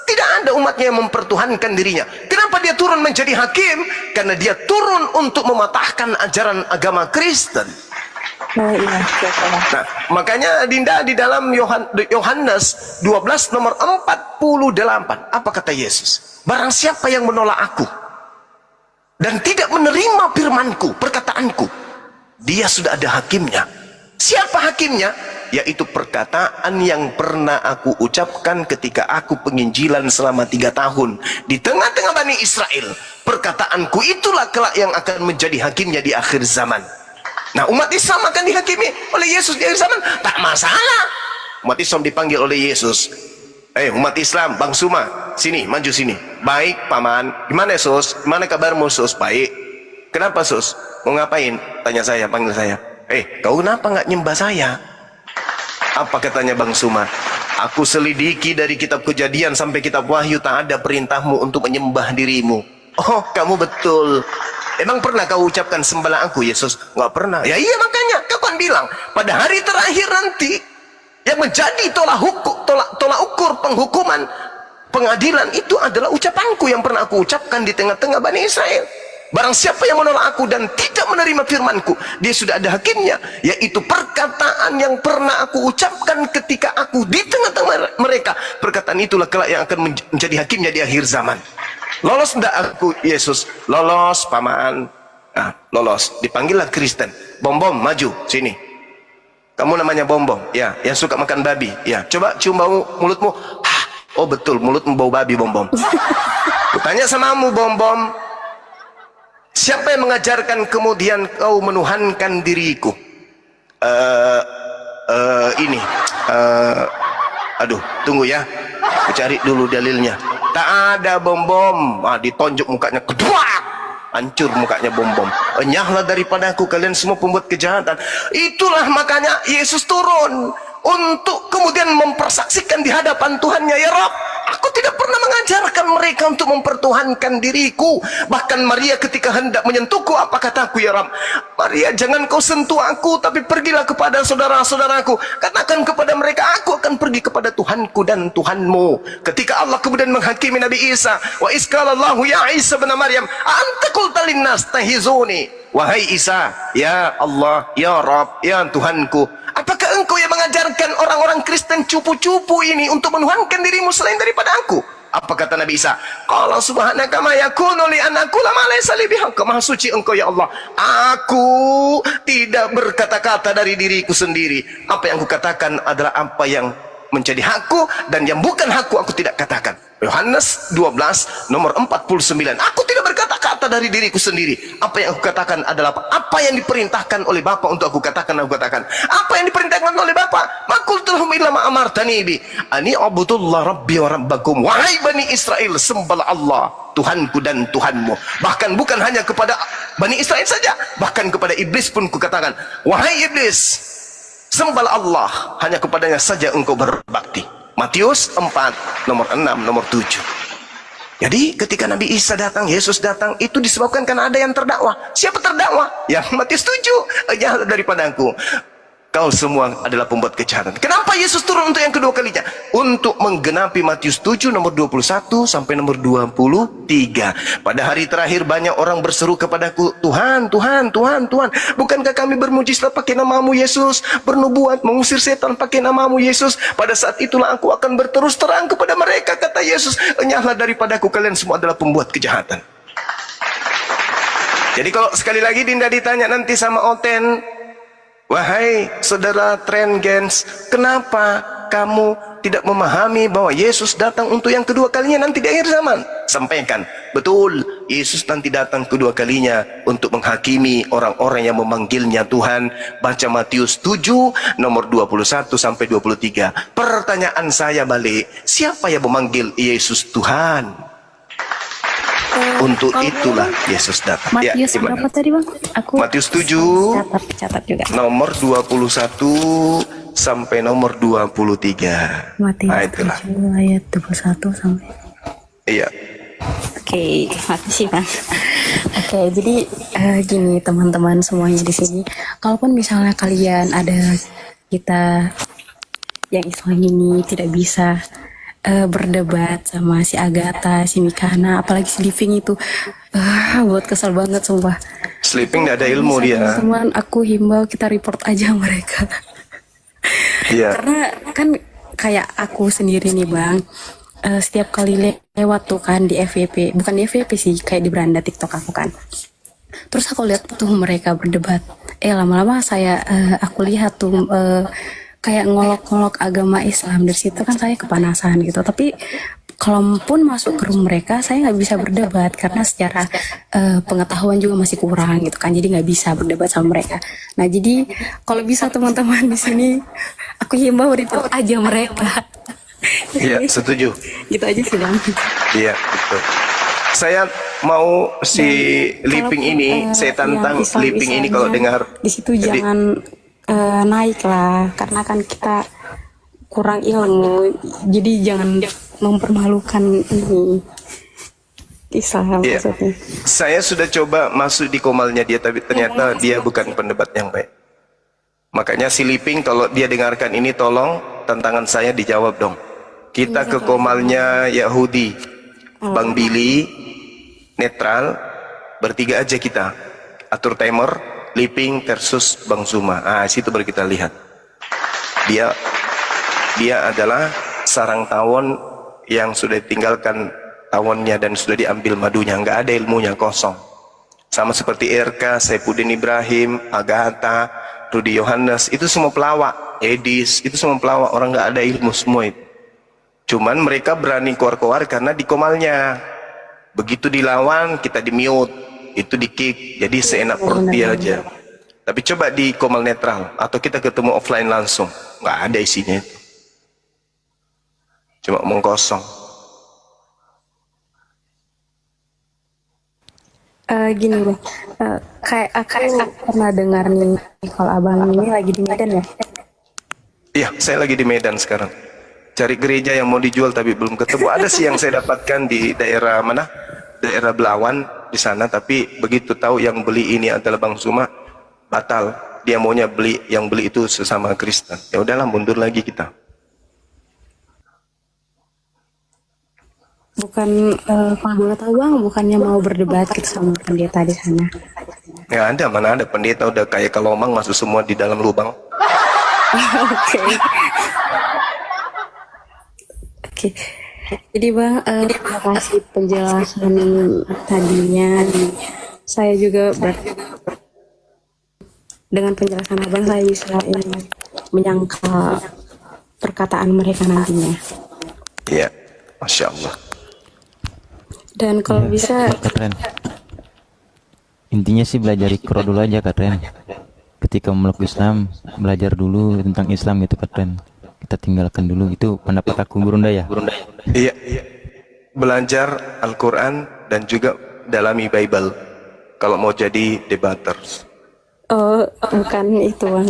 Tidak ada umatnya yang mempertuhankan dirinya. Kenapa dia turun menjadi hakim? Karena dia turun untuk mematahkan ajaran agama Kristen. Nah, makanya Dinda di dalam Yohanes 12 nomor 48, apa kata Yesus? Barang siapa yang menolak aku dan tidak menerima firmanku, perkataanku, dia sudah ada hakimnya. Siapa hakimnya? Yaitu perkataan yang pernah aku ucapkan ketika aku penginjilan selama 3 tahun di tengah-tengah Bani Israel. Perkataanku itulah kelak yang akan menjadi hakimnya di akhir zaman. Nah, umat Islam akan dihakimi oleh Yesus di akhir zaman, tak masalah. Umat Islam dipanggil oleh Yesus. Umat Islam, Bang Suma, sini, maju sini. Baik, Paman. Gimana Yesus? Gimana kabarmu Yesus? Baik. Kenapa sus? Mau ngapain? Tanya saya, panggil saya. Kau kenapa nggak nyembah saya? Apa katanya Bang Suma? Aku selidiki dari kitab Kejadian sampai kitab Wahyu, tak ada perintahmu untuk menyembah dirimu. Oh, kamu betul. Emang pernah kau ucapkan sembahlah aku, Yesus? Nggak pernah. Ya iya, makanya kau kan bilang pada hari terakhir nanti yang menjadi tolak ukur penghukuman, pengadilan itu adalah ucapanku yang pernah aku ucapkan di tengah-tengah Bani Israel. Barang siapa yang menolak aku dan tidak menerima firmanku, dia sudah ada hakimnya, yaitu perkataan yang pernah aku ucapkan ketika aku di tengah-tengah mereka. Perkataan itulah kelak yang akan menjadi hakimnya di akhir zaman. Lolos enggak aku, Yesus? Lolos, paman. Nah, lolos. Dipanggillah Kristen. Bom-bom, maju sini. Kamu namanya Bom-bom, ya, yang suka makan babi, ya. Coba cium bau mulutmu. Oh betul, mulutmu bau babi, Bom-bom. Kutanya samamu, Bom-bom, siapa yang mengajarkan kemudian kau menuhankan diriku? Aduh, tunggu ya, aku cari dulu dalilnya. Tak ada, Bom-bom. Ditonjok mukanya, keduak, hancur mukanya Bom-bom. Enyahlah daripada aku kalian semua pembuat kejahatan. Itulah makanya Yesus turun untuk kemudian mempersaksikan di hadapan Tuhannya, ya Rabb, aku tidak pernah mengajarkan mereka untuk mempertuhankan diriku. Bahkan Maria ketika hendak menyentuhku, apa kataku, ya Rabb? Maria, jangan kau sentuh aku, tapi pergilah kepada saudara-saudaraku, katakan kepada mereka, aku akan pergi kepada Tuhanku dan Tuhanmu. Ketika Allah kemudian menghakimi Nabi Isa, wa iskalallahu ya Isa bin Maryam anta qulta linnas tahizuni, wahai Isa, ya Allah, ya Rabb, ya Tuhanku, apakah engkau yang mengajarkan orang-orang Kristen cupu-cupu ini untuk menuhankan dirimu selain daripada aku? Apa kata Nabi Isa? Qala subhanaka ma yakunu li an aqula ma laysa li bihaq. Maha suci engkau, ya Allah, aku tidak berkata-kata dari diriku sendiri. Apa yang aku katakan adalah apa yang menjadi hakku, dan yang bukan hakku aku tidak katakan. Yohanes 12 nomor 49. Aku tidak berkata-kata dari diriku sendiri. Apa yang aku katakan adalah apa yang diperintahkan oleh Bapa untuk aku katakan, aku katakan. Apa yang diperintahkan oleh Bapa? Makultuhum illa ma amartani bi ani abudullah rabbi wa rabbakum. Wahai Bani Israel, sembahlah Allah, Tuhanku dan Tuhanmu. Bahkan bukan hanya kepada Bani Israel saja, bahkan kepada iblis pun kukatakan, wahai iblis, sembahlah Allah, hanya kepadanya saja engkau berbakti. Matius 4 nomor 6 nomor 7. Jadi ketika Nabi Isa datang, Yesus datang, itu disebabkan karena ada yang terdakwa. Siapa terdakwa? Yang Matius 7, jahat daripada aku, kau semua adalah pembuat kejahatan. Kenapa Yesus turun untuk yang kedua kalinya? Untuk menggenapi Matius 7 nomor 21 sampai nomor 23. Pada hari terakhir banyak orang berseru kepadaku, Tuhan, Tuhan, Tuhan, Tuhan, bukankah kami bermujizat pakai namamu Yesus, bernubuat, mengusir setan pakai namamu Yesus? Pada saat itulah aku akan berterus terang kepada mereka, kata Yesus, enyahlah daripadaku, kalian semua adalah pembuat kejahatan. Jadi kalau sekali lagi Dinda ditanya nanti sama Oten, wahai saudara Trengens, kenapa kamu tidak memahami bahwa Yesus datang untuk yang kedua kalinya nanti di akhir zaman? Sampaikan, betul, Yesus nanti datang kedua kalinya untuk menghakimi orang-orang yang memanggilnya Tuhan. Baca Matius 7 nomor 21 sampai 23. Pertanyaan saya balik, siapa yang memanggil Yesus Tuhan? Untuk itulah Yesus datang. Matius berapa tadi, Bang? Aku Matius 7 catat juga. nomor 21 sampai nomor 23. Matius Itulah. 7 ayat 21 sampai. Iya. Oke, makasih, Bang. Oke, jadi gini teman-teman semuanya di sini, kalaupun misalnya kalian ada kita yang Islam ini tidak bisa berdebat sama si Agatha, si Mikana, apalagi si Living itu, buat kesel banget sumpah. Sleeping gak ada ilmu dia. Teman-teman, aku himbau kita report aja mereka. Iya. Karena kan kayak aku sendiri nih Bang, setiap kali lewat tuh kan di FYP, bukan di FYP sih, kayak di beranda TikTok aku kan. Terus aku lihat tuh mereka berdebat. Lama-lama aku lihat tuh kayak ngolok-ngolok agama Islam. Dari situ kan saya kepanasan gitu. Tapi kalaupun masuk ke room mereka, saya nggak bisa berdebat karena secara pengetahuan juga masih kurang gitu kan. Jadi nggak bisa berdebat sama mereka. Nah jadi kalau bisa teman-teman di sini, aku himbau report aja mereka. Iya, setuju. Gitu aja sih Bang. Iya, betul. Saya mau si Liping ini, saya tantang Liping ini kalau dengar di situ jangan naik lah, karena kan kita kurang ilmu, jadi jangan mempermalukan ini Islam Iya. maksudnya. Saya sudah coba masuk di komalnya dia, tapi ternyata dia bukan pendebat yang baik. Makanya si Liping kalau dia dengarkan ini, tolong tantangan saya dijawab dong. Kita ke komalnya Yahudi, Bang Billy, netral, bertiga aja kita. Atur timer, Liping versus Bang Zuma. Situ baru kita lihat. Dia adalah sarang tawon yang sudah ditinggalkan tawonnya dan sudah diambil madunya, nggak ada ilmunya, kosong. Sama seperti RK, Saifuddin Ibrahim, Agatha, Rudy Yohanes, itu semua pelawak. Edis, itu semua pelawak, orang nggak ada ilmu semua itu. Cuman mereka berani keluar-keluar karena di komalnya. Begitu dilawan, kita di mute, itu di kick, jadi seenak perut dia aja. Tapi coba di komal netral, atau kita ketemu offline langsung, nggak ada isinya itu. Cuma omong kosong. Gini Bang, kayak aku pernah dengar nih kalau abang ini lagi di Medan ya. Iya, saya lagi di Medan sekarang. Cari gereja yang mau dijual tapi belum ketemu. Ada sih yang saya dapatkan di daerah mana? Daerah Belawan di sana. Tapi begitu tahu yang beli ini adalah Bang Zuma, batal. Dia maunya beli, yang beli itu sesama Kristen. Ya udahlah, mundur lagi kita. Bukan kalau boleh tahu Bang, bukannya mau berdebat gitu sama pendeta di sana? Ya ada, mana ada pendeta udah kayak kalomang masuk semua di dalam lubang. Oke. Jadi Bang, terima kasih penjelasan tadinya. Saya juga dengan penjelasan Abang saya bisa menyangkal perkataan mereka nantinya. Iya, Masya Allah. Dan kalau bisa Kak Ren, intinya sih belajar ikro dulu aja Kak Ren. Ketika memeluk Islam, belajar dulu tentang Islam gitu Kak Ren. Kita tinggalkan dulu, itu pendapat aku Gurunda ya. Iya, belajar Al-Quran dan juga dalami Bible kalau mau jadi debaters. oh bukan itu Bang.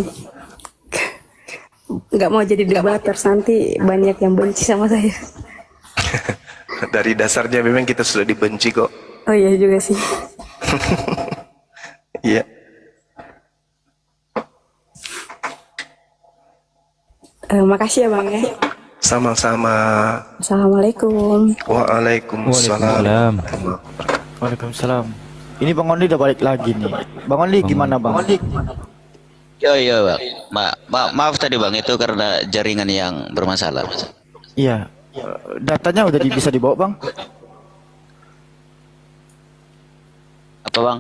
Nggak mau jadi debaters, nanti banyak yang benci sama saya. Dari dasarnya memang kita sudah dibenci kok. Oh iya juga sih. Iya. Makasih ya Bang ya. Sama-sama. Assalamualaikum. Waalaikumsalam. Waalaikumsalam. Ini Bang Ondi udah balik lagi nih. Bang Ondi gimana Bang? Iya bang. Maaf tadi bang, itu karena jaringan yang bermasalah. Iya. Datanya udah bisa dibawa Bang? Apa bang?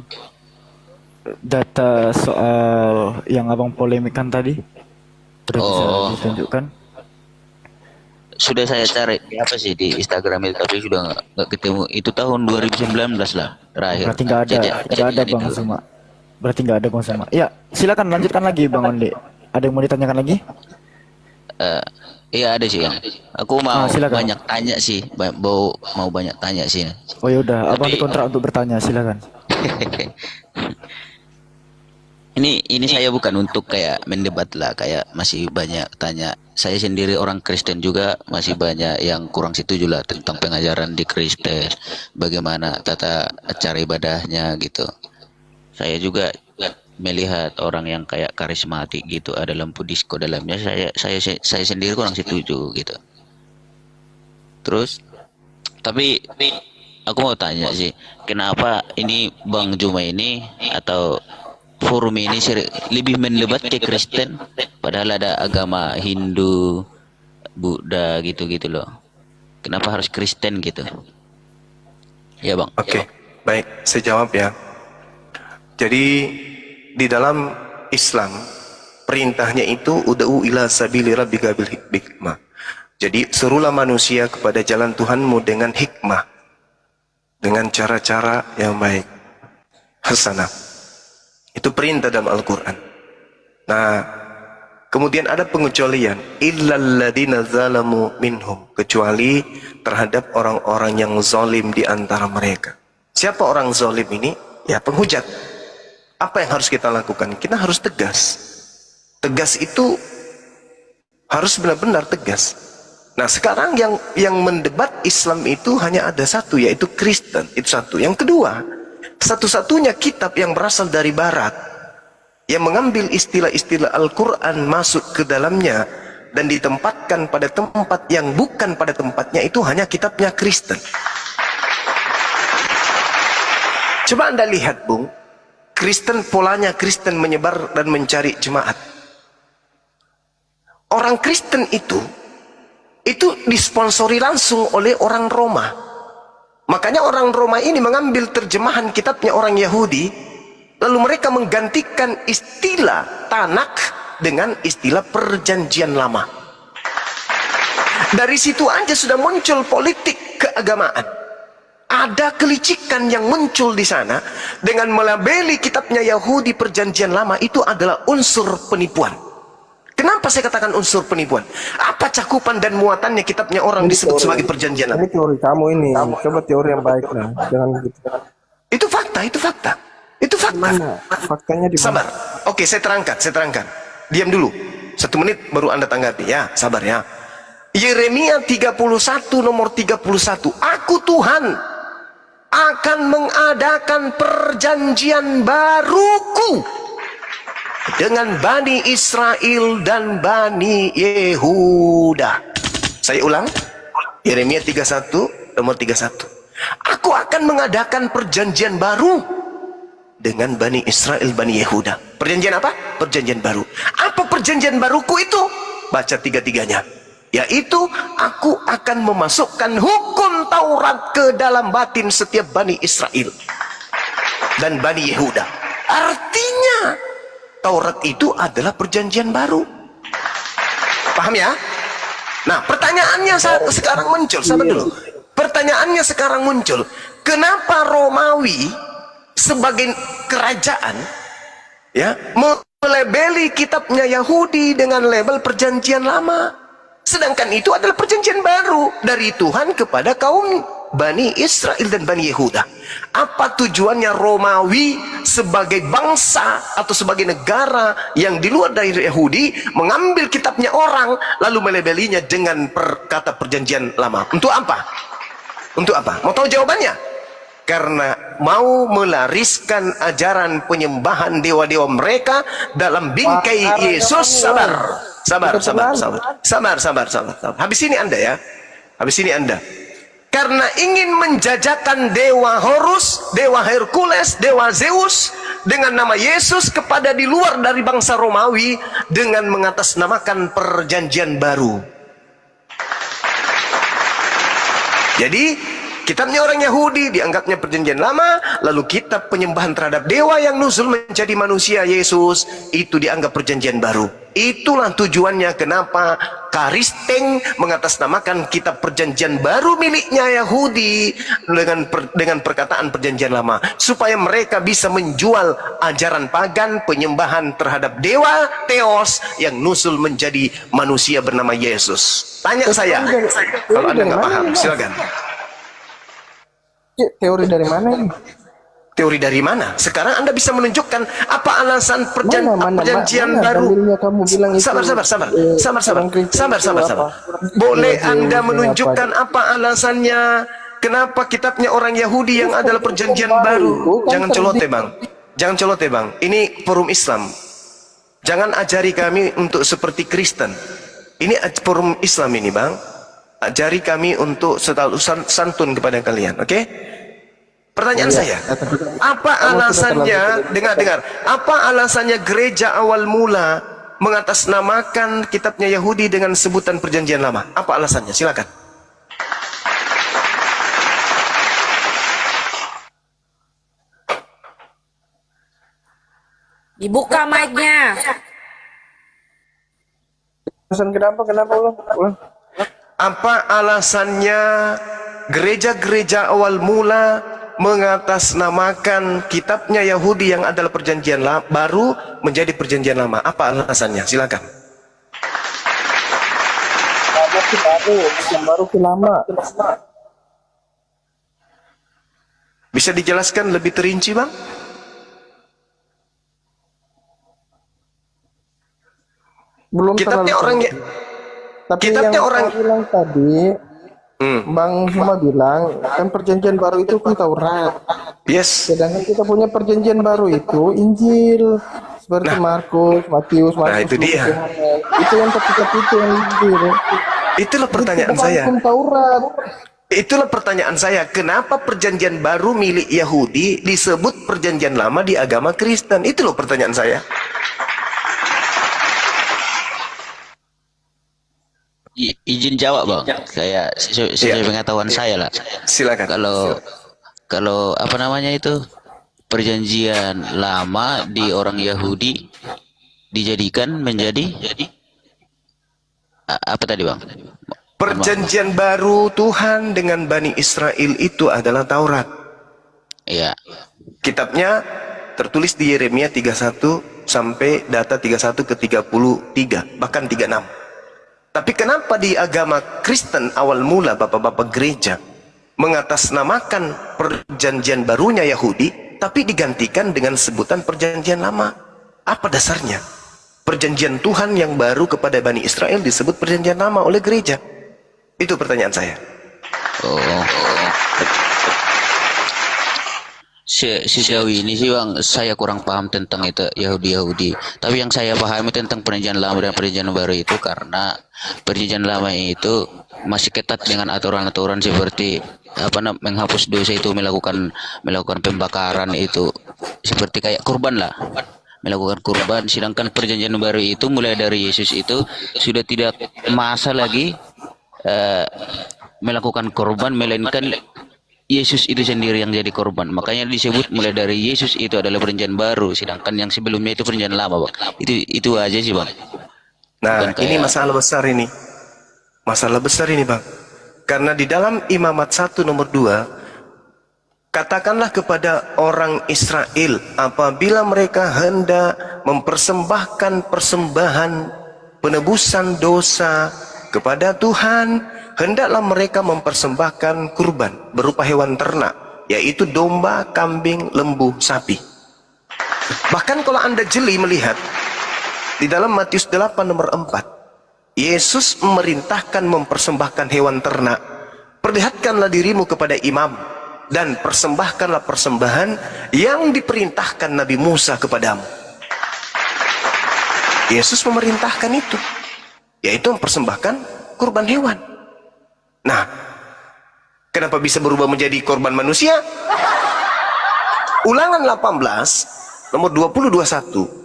Data soal yang abang polemikan tadi udah bisa ditunjukkan? Sudah saya cari apa sih di Instagram itu, tapi sudah nggak ketemu. Itu tahun 2019 lah terakhir. Berarti nggak ada Bang Zuma. Berarti nggak ada Bang Zuma. Ya silakan lanjutkan lagi Bang Ondi. Ada yang mau ditanyakan lagi? Iya ada sih bang. Aku mau silakan. banyak tanya sih, mau banyak tanya sih. Oh ya udah, abang dikontrak untuk bertanya, silakan. Ini saya bukan untuk kayak mendebat lah, kayak masih banyak tanya. Saya sendiri orang Kristen juga, masih banyak yang kurang setuju lah tentang pengajaran di Kristen, bagaimana tata cara ibadahnya gitu. Saya juga melihat orang yang kayak karismatik gitu, ada lampu disco dalamnya, saya sendiri kurang setuju gitu. Terus tapi aku mau tanya sih, kenapa ini Bang Zuma ini atau forum ini lebih mendebat ke Kristen, padahal ada agama Hindu, Buddha gitu-gitu loh. Kenapa harus Kristen gitu? Ya bang. Oke, baik, saya jawab ya. Jadi di dalam Islam perintahnya itu ud'u ila sabili rabbika bil hikmah. Jadi serulah manusia kepada jalan Tuhanmu dengan hikmah, dengan cara-cara yang baik, hasanah. Itu perintah dalam Al-Quran. Nah, kemudian ada pengecualian, illal ladzina zalamu minhum, kecuali terhadap orang-orang yang zalim di antara mereka. Siapa orang zalim ini? Ya penghujat. Apa yang harus kita lakukan? Kita harus tegas. Tegas itu harus benar-benar tegas. Nah sekarang yang mendebat Islam itu hanya ada satu, yaitu Kristen. Itu satu. Yang kedua, satu-satunya kitab yang berasal dari Barat yang mengambil istilah-istilah Al-Quran masuk ke dalamnya dan ditempatkan pada tempat yang bukan pada tempatnya, itu hanya kitabnya Kristen. Coba Anda lihat, Bung, Kristen, polanya Kristen menyebar dan mencari jemaat. Orang Kristen itu disponsori langsung oleh orang Roma. Makanya orang Roma ini mengambil terjemahan kitabnya orang Yahudi, lalu mereka menggantikan istilah Tanak dengan istilah Perjanjian Lama. Dari situ aja sudah muncul politik keagamaan. Ada kelicikan yang muncul di sana dengan melabeli kitabnya Yahudi Perjanjian Lama, itu adalah unsur penipuan. Kenapa saya katakan unsur penipuan? Apa cakupan dan muatannya kitabnya orang disebut sebagai Perjanjian Lama? Ini teori kamu ini. Coba teori yang baik lah. Jangan gitu. Itu fakta, itu fakta. Itu fakta. Mana? Faktanya di mana? Sabar. Oke, saya terangkan. Diam dulu. 1 menit baru Anda tanggapi ya. Sabar ya. Yeremia 31 nomor 31. Aku Tuhan akan mengadakan perjanjian baruku dengan Bani Israel dan Bani Yehuda. Saya ulang, Yeremia 31 nomor 31. Aku akan mengadakan perjanjian baru dengan Bani Israel, Bani Yehuda. Perjanjian apa? Perjanjian baru. Apa perjanjian baruku itu? Baca tiga-tiganya. Yaitu aku akan memasukkan hukum Taurat ke dalam batin setiap Bani Israel dan Bani Yehuda. Artinya Taurat itu adalah perjanjian baru. Paham ya? Nah pertanyaannya sekarang muncul. Sabar dulu. Pertanyaannya sekarang muncul. Kenapa Romawi sebagai kerajaan ya melabeli kitabnya Yahudi dengan label Perjanjian Lama? Sedangkan itu adalah perjanjian baru dari Tuhan kepada kaum Bani Israel dan Bani Yehuda. Apa tujuannya Romawi sebagai bangsa atau sebagai negara yang di luar dari Yahudi mengambil kitabnya orang lalu melabelinya dengan kata Perjanjian Lama? Untuk apa? Untuk apa? Mau tahu jawabannya? Karena mau melariskan ajaran penyembahan dewa-dewa mereka dalam bingkai Yesus. Sabar. Habis ini Anda ya. Habis ini Anda. Karena ingin menjajakan dewa Horus, dewa Hercules, dewa Zeus dengan nama Yesus kepada di luar dari bangsa Romawi dengan mengatasnamakan perjanjian baru. Jadi kitabnya orang Yahudi dianggapnya perjanjian lama, lalu kitab penyembahan terhadap dewa yang nuzul menjadi manusia Yesus itu dianggap perjanjian baru. Itulah tujuannya kenapa Karisteng mengatasnamakan kitab perjanjian baru miliknya Yahudi dengan perkataan perjanjian lama, supaya mereka bisa menjual ajaran pagan penyembahan terhadap dewa Theos yang nuzul menjadi manusia bernama Yesus. Tanya saya, kalau Anda nggak paham silakan. Teori dari mana ini? Teori dari mana? Sekarang Anda bisa menunjukkan apa alasan perjanjian baru. Kamu bilang itu, sabar. Boleh Anda menunjukkan apa alasannya? Kenapa kitabnya orang Yahudi yang adalah perjanjian baru? Jangan celote bang. Ini forum Islam. Jangan ajari kami untuk seperti Kristen. Ini forum Islam ini bang. Ajari kami untuk selalu santun kepada kalian, oke? Pertanyaan saya, apa alasannya? Dengar. Apa alasannya gereja awal mula mengatasnamakan kitabnya Yahudi dengan sebutan Perjanjian Lama? Apa alasannya? Silakan. Dibuka mic-nya. Alasan kenapa ulang? Apa alasannya gereja-gereja awal mula mengatasnamakan kitabnya Yahudi yang adalah perjanjian baru menjadi perjanjian lama? Apa alasannya? Silakan. Baru ke lama. Bisa dijelaskan lebih terinci, Bang? Belum Kitabnya terlalu orangnya, tapi kitabnya yang orang. Bang bilang tadi, Bang Suma bilang kan perjanjian baru itu kan Taurat. Yes. Sedangkan kita punya perjanjian baru itu Injil. Seperti Markus, Matius, itu dia. Yohanes. Itu yang ketika itu yang Injil. Itulah pertanyaan Itu saya. hukum Taurat. Itulah pertanyaan saya. Kenapa perjanjian baru milik Yahudi disebut perjanjian lama di agama Kristen? Itu loh pertanyaan saya. Izin jawab, Bang. Kayak sesuai pengetahuan saya lah. Silakan. Kalau apa namanya itu, perjanjian lama di orang Yahudi dijadikan menjadi apa tadi, Bang? Perjanjian baru Tuhan dengan Bani Israel itu adalah Taurat. Iya. Kitabnya tertulis di Yeremia 31 sampai data 31 ke 33, bahkan 36. Tapi kenapa di agama Kristen awal mula bapak-bapak gereja mengatasnamakan perjanjian barunya Yahudi, tapi digantikan dengan sebutan perjanjian lama? Apa dasarnya? Perjanjian Tuhan yang baru kepada Bani Israel disebut perjanjian lama oleh gereja. Itu pertanyaan saya. Sejauh ini sih, Bang, saya kurang paham tentang itu Yahudi. Tapi yang saya pahami tentang perjanjian lama dan perjanjian baru itu karena perjanjian lama itu masih ketat dengan aturan-aturan seperti menghapus dosa itu, melakukan pembakaran itu, seperti kayak kurban lah, melakukan kurban. Sedangkan perjanjian baru itu mulai dari Yesus itu sudah tidak masa lagi melakukan korban, melainkan Yesus itu sendiri yang jadi korban. Makanya disebut mulai dari Yesus itu adalah perjanjian baru, sedangkan yang sebelumnya itu perjanjian lama, Bang. Itu aja sih, Bang. Nah, ini masalah besar ini. Masalah besar ini, Bang. Karena di dalam Imamat 1 nomor 2, katakanlah kepada orang Israel apabila mereka hendak mempersembahkan persembahan penebusan dosa kepada Tuhan, hendaklah mereka mempersembahkan kurban berupa hewan ternak, yaitu domba, kambing, lembu, sapi. Bahkan kalau Anda jeli melihat di dalam Matius 8 nomor 4, Yesus memerintahkan mempersembahkan hewan ternak. Perlihatkanlah dirimu kepada imam dan persembahkanlah persembahan yang diperintahkan Nabi Musa kepadamu. Yesus memerintahkan itu, yaitu mempersembahkan kurban hewan. Nah, kenapa bisa berubah menjadi korban manusia? Ulangan 18 nomor 20-21.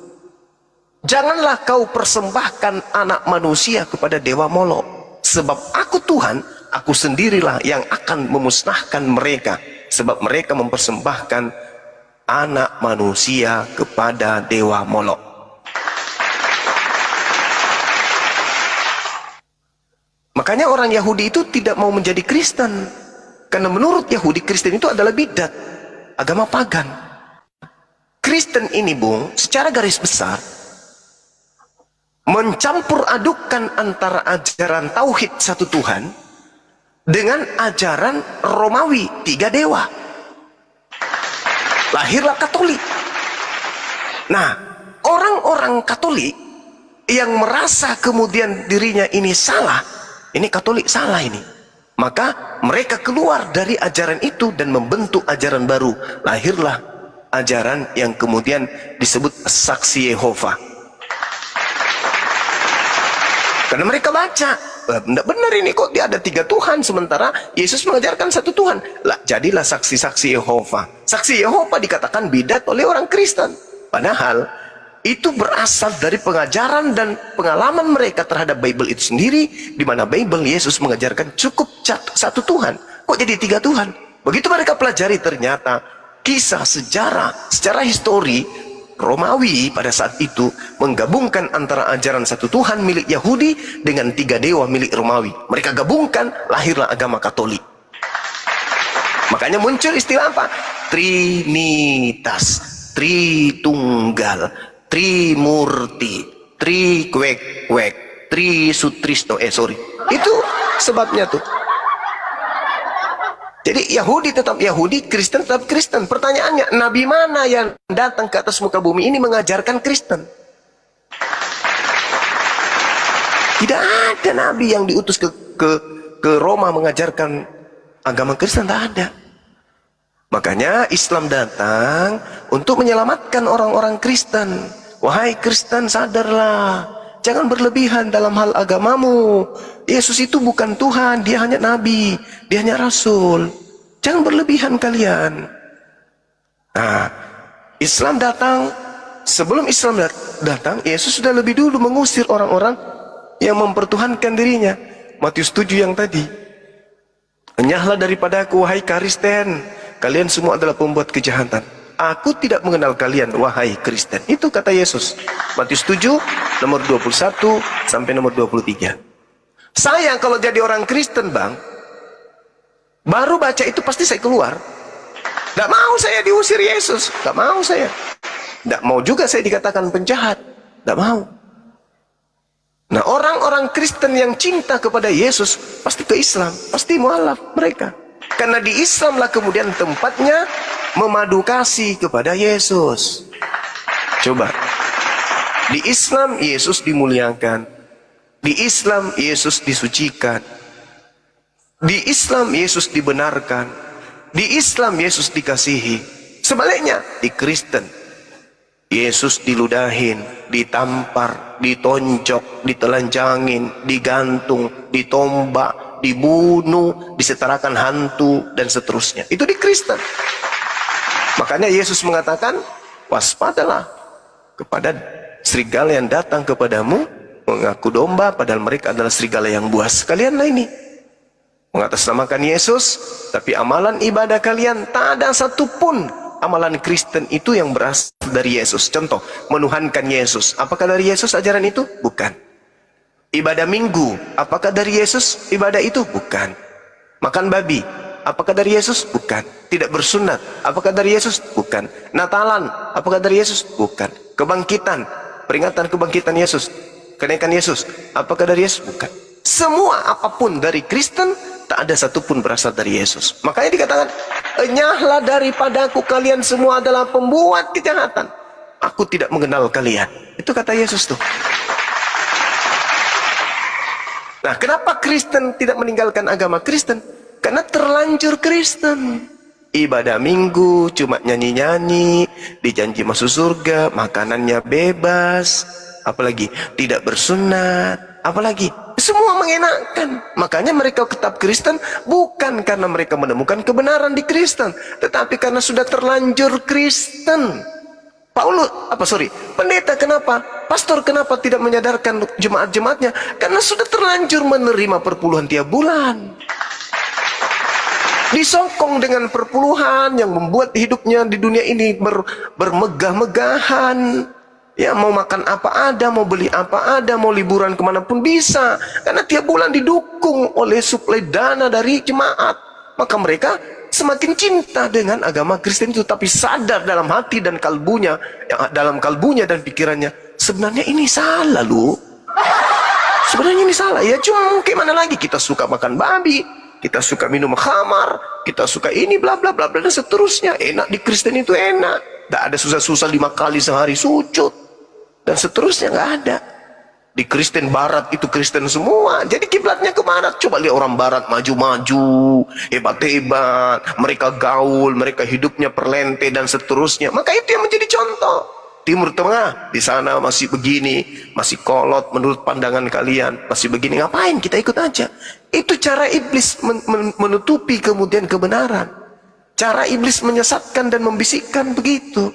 Janganlah kau persembahkan anak manusia kepada dewa Molok, sebab aku Tuhan, aku sendirilah yang akan memusnahkan mereka, sebab mereka mempersembahkan anak manusia kepada dewa Molok. Makanya orang Yahudi itu tidak mau menjadi Kristen, karena menurut Yahudi Kristen itu adalah bidat, agama pagan. Kristen ini, Bung, secara garis besar mencampur adukkan antara ajaran tauhid satu Tuhan dengan ajaran Romawi 3 dewa. Lahirlah Katolik. Nah, orang-orang Katolik yang merasa kemudian dirinya ini salah, ini Katolik salah ini, maka mereka keluar dari ajaran itu dan membentuk ajaran baru. Lahirlah ajaran yang kemudian disebut Saksi Yehova. Karena mereka baca, tidak benar ini kok dia ada 3 Tuhan, sementara Yesus mengajarkan 1 Tuhan. Lah, jadilah saksi-saksi Yehova. Saksi Yehova dikatakan bidat oleh orang Kristen. Padahal itu berasal dari pengajaran dan pengalaman mereka terhadap Bible itu sendiri, di mana Bible Yesus mengajarkan cukup 1 Tuhan. Kok jadi 3 Tuhan? Begitu mereka pelajari, ternyata kisah sejarah, secara histori Romawi pada saat itu menggabungkan antara ajaran 1 Tuhan milik Yahudi dengan 3 dewa milik Romawi. Mereka gabungkan, lahirlah agama Katolik. Makanya muncul istilah apa? Trinitas, Tritunggal, Trimurti, Trikwek-kwek, Trisutrisno. Itu sebabnya tuh. Jadi Yahudi tetap Yahudi, Kristen tetap Kristen. Pertanyaannya, nabi mana yang datang ke atas muka bumi ini mengajarkan Kristen? Tidak ada nabi yang diutus ke Roma mengajarkan agama Kristen, tak ada. Makanya Islam datang untuk menyelamatkan orang-orang Kristen. Wahai Kristen, sadarlah, jangan berlebihan dalam hal agamamu. Yesus itu bukan Tuhan, dia hanya nabi, dia hanya rasul. Jangan berlebihan kalian. Nah, Islam datang, sebelum Islam datang, Yesus sudah lebih dulu mengusir orang-orang yang mempertuhankan dirinya. Matius 7 yang tadi. Enyahlah daripada aku, wahai Kristen, kalian semua adalah pembuat kejahatan. Aku tidak mengenal kalian, wahai Kristen. Itu kata Yesus. Matius 7, nomor 21 sampai nomor 23. Saya kalau jadi orang Kristen, Bang, baru baca itu pasti saya keluar. Tidak mau saya diusir Yesus. Tidak mau saya. Tidak mau juga saya dikatakan penjahat. Tidak mau. Nah, orang-orang Kristen yang cinta kepada Yesus pasti ke Islam. Pasti mualaf mereka. Karena di Islam lah kemudian tempatnya memadu kasih kepada Yesus. Coba. Di Islam Yesus dimuliakan. Di Islam Yesus disucikan. Di Islam Yesus dibenarkan. Di Islam Yesus dikasihi. Sebaliknya di Kristen Yesus diludahin, ditampar, ditonjok, ditelanjangin, digantung, ditombak, dibunuh, disetarakan hantu, dan seterusnya. Itu di Kristen. Makanya Yesus mengatakan, waspadalah kepada serigala yang datang kepadamu, mengaku domba, padahal mereka adalah serigala yang buas. Kalianlah ini mengatasnamakan Yesus, tapi amalan ibadah kalian tak ada satupun amalan Kristen itu yang berasal dari Yesus. Contoh, menuhankan Yesus. Apakah dari Yesus ajaran itu? Bukan. Ibadah minggu, apakah dari Yesus ibadah itu? Bukan. Makan babi, apakah dari Yesus? Bukan. Tidak bersunat, apakah dari Yesus? Bukan. Natalan, apakah dari Yesus? Bukan. Kebangkitan, peringatan kebangkitan Yesus, kenaikan Yesus, apakah dari Yesus? Bukan. Semua apapun dari Kristen, tak ada satupun berasal dari Yesus. Makanya dikatakan, enyahlah daripadaku, kalian semua adalah pembuat kejahatan. Aku tidak mengenal kalian. Itu kata Yesus tuh. Nah, kenapa Kristen tidak meninggalkan agama Kristen? Karena terlanjur Kristen. Ibadah minggu, cuma nyanyi-nyanyi, dijanji masuk surga, makanannya bebas, apalagi tidak bersunat, apalagi semua mengenakan. Makanya mereka tetap Kristen bukan karena mereka menemukan kebenaran di Kristen, tetapi karena sudah terlanjur Kristen. Pendeta kenapa? Pastor kenapa tidak menyadarkan jemaat-jemaatnya? Karena sudah terlanjur menerima perpuluhan tiap bulan. Disokong dengan perpuluhan yang membuat hidupnya di dunia ini bermegah-megahan. Ya, mau makan apa ada, mau beli apa ada, mau liburan kemanapun bisa. Karena tiap bulan didukung oleh suplai dana dari jemaat. Maka mereka semakin cinta dengan agama Kristen itu. Tapi sadar dalam hati dan kalbunya, dalam kalbunya dan pikirannya, sebenarnya ini salah loh. Sebenarnya ini salah. Ya cuma kayak mana lagi, kita suka makan babi, kita suka minum khamar, kita suka ini bla bla bla bla dan seterusnya. Enak di Kristen itu enak. Tidak ada susah-susah 5 kali sehari sujud dan seterusnya, nggak ada. Di Kristen Barat itu Kristen semua. Jadi kiblatnya ke Barat. Coba lihat orang Barat maju-maju, hebat-hebat, mereka gaul, mereka hidupnya perlente dan seterusnya. Maka itu yang menjadi contoh. Timur Tengah di sana masih begini, masih kolot menurut pandangan kalian, masih begini, ngapain kita ikut aja. Itu cara iblis menutupi kemudian kebenaran. Cara iblis menyesatkan dan membisikkan begitu.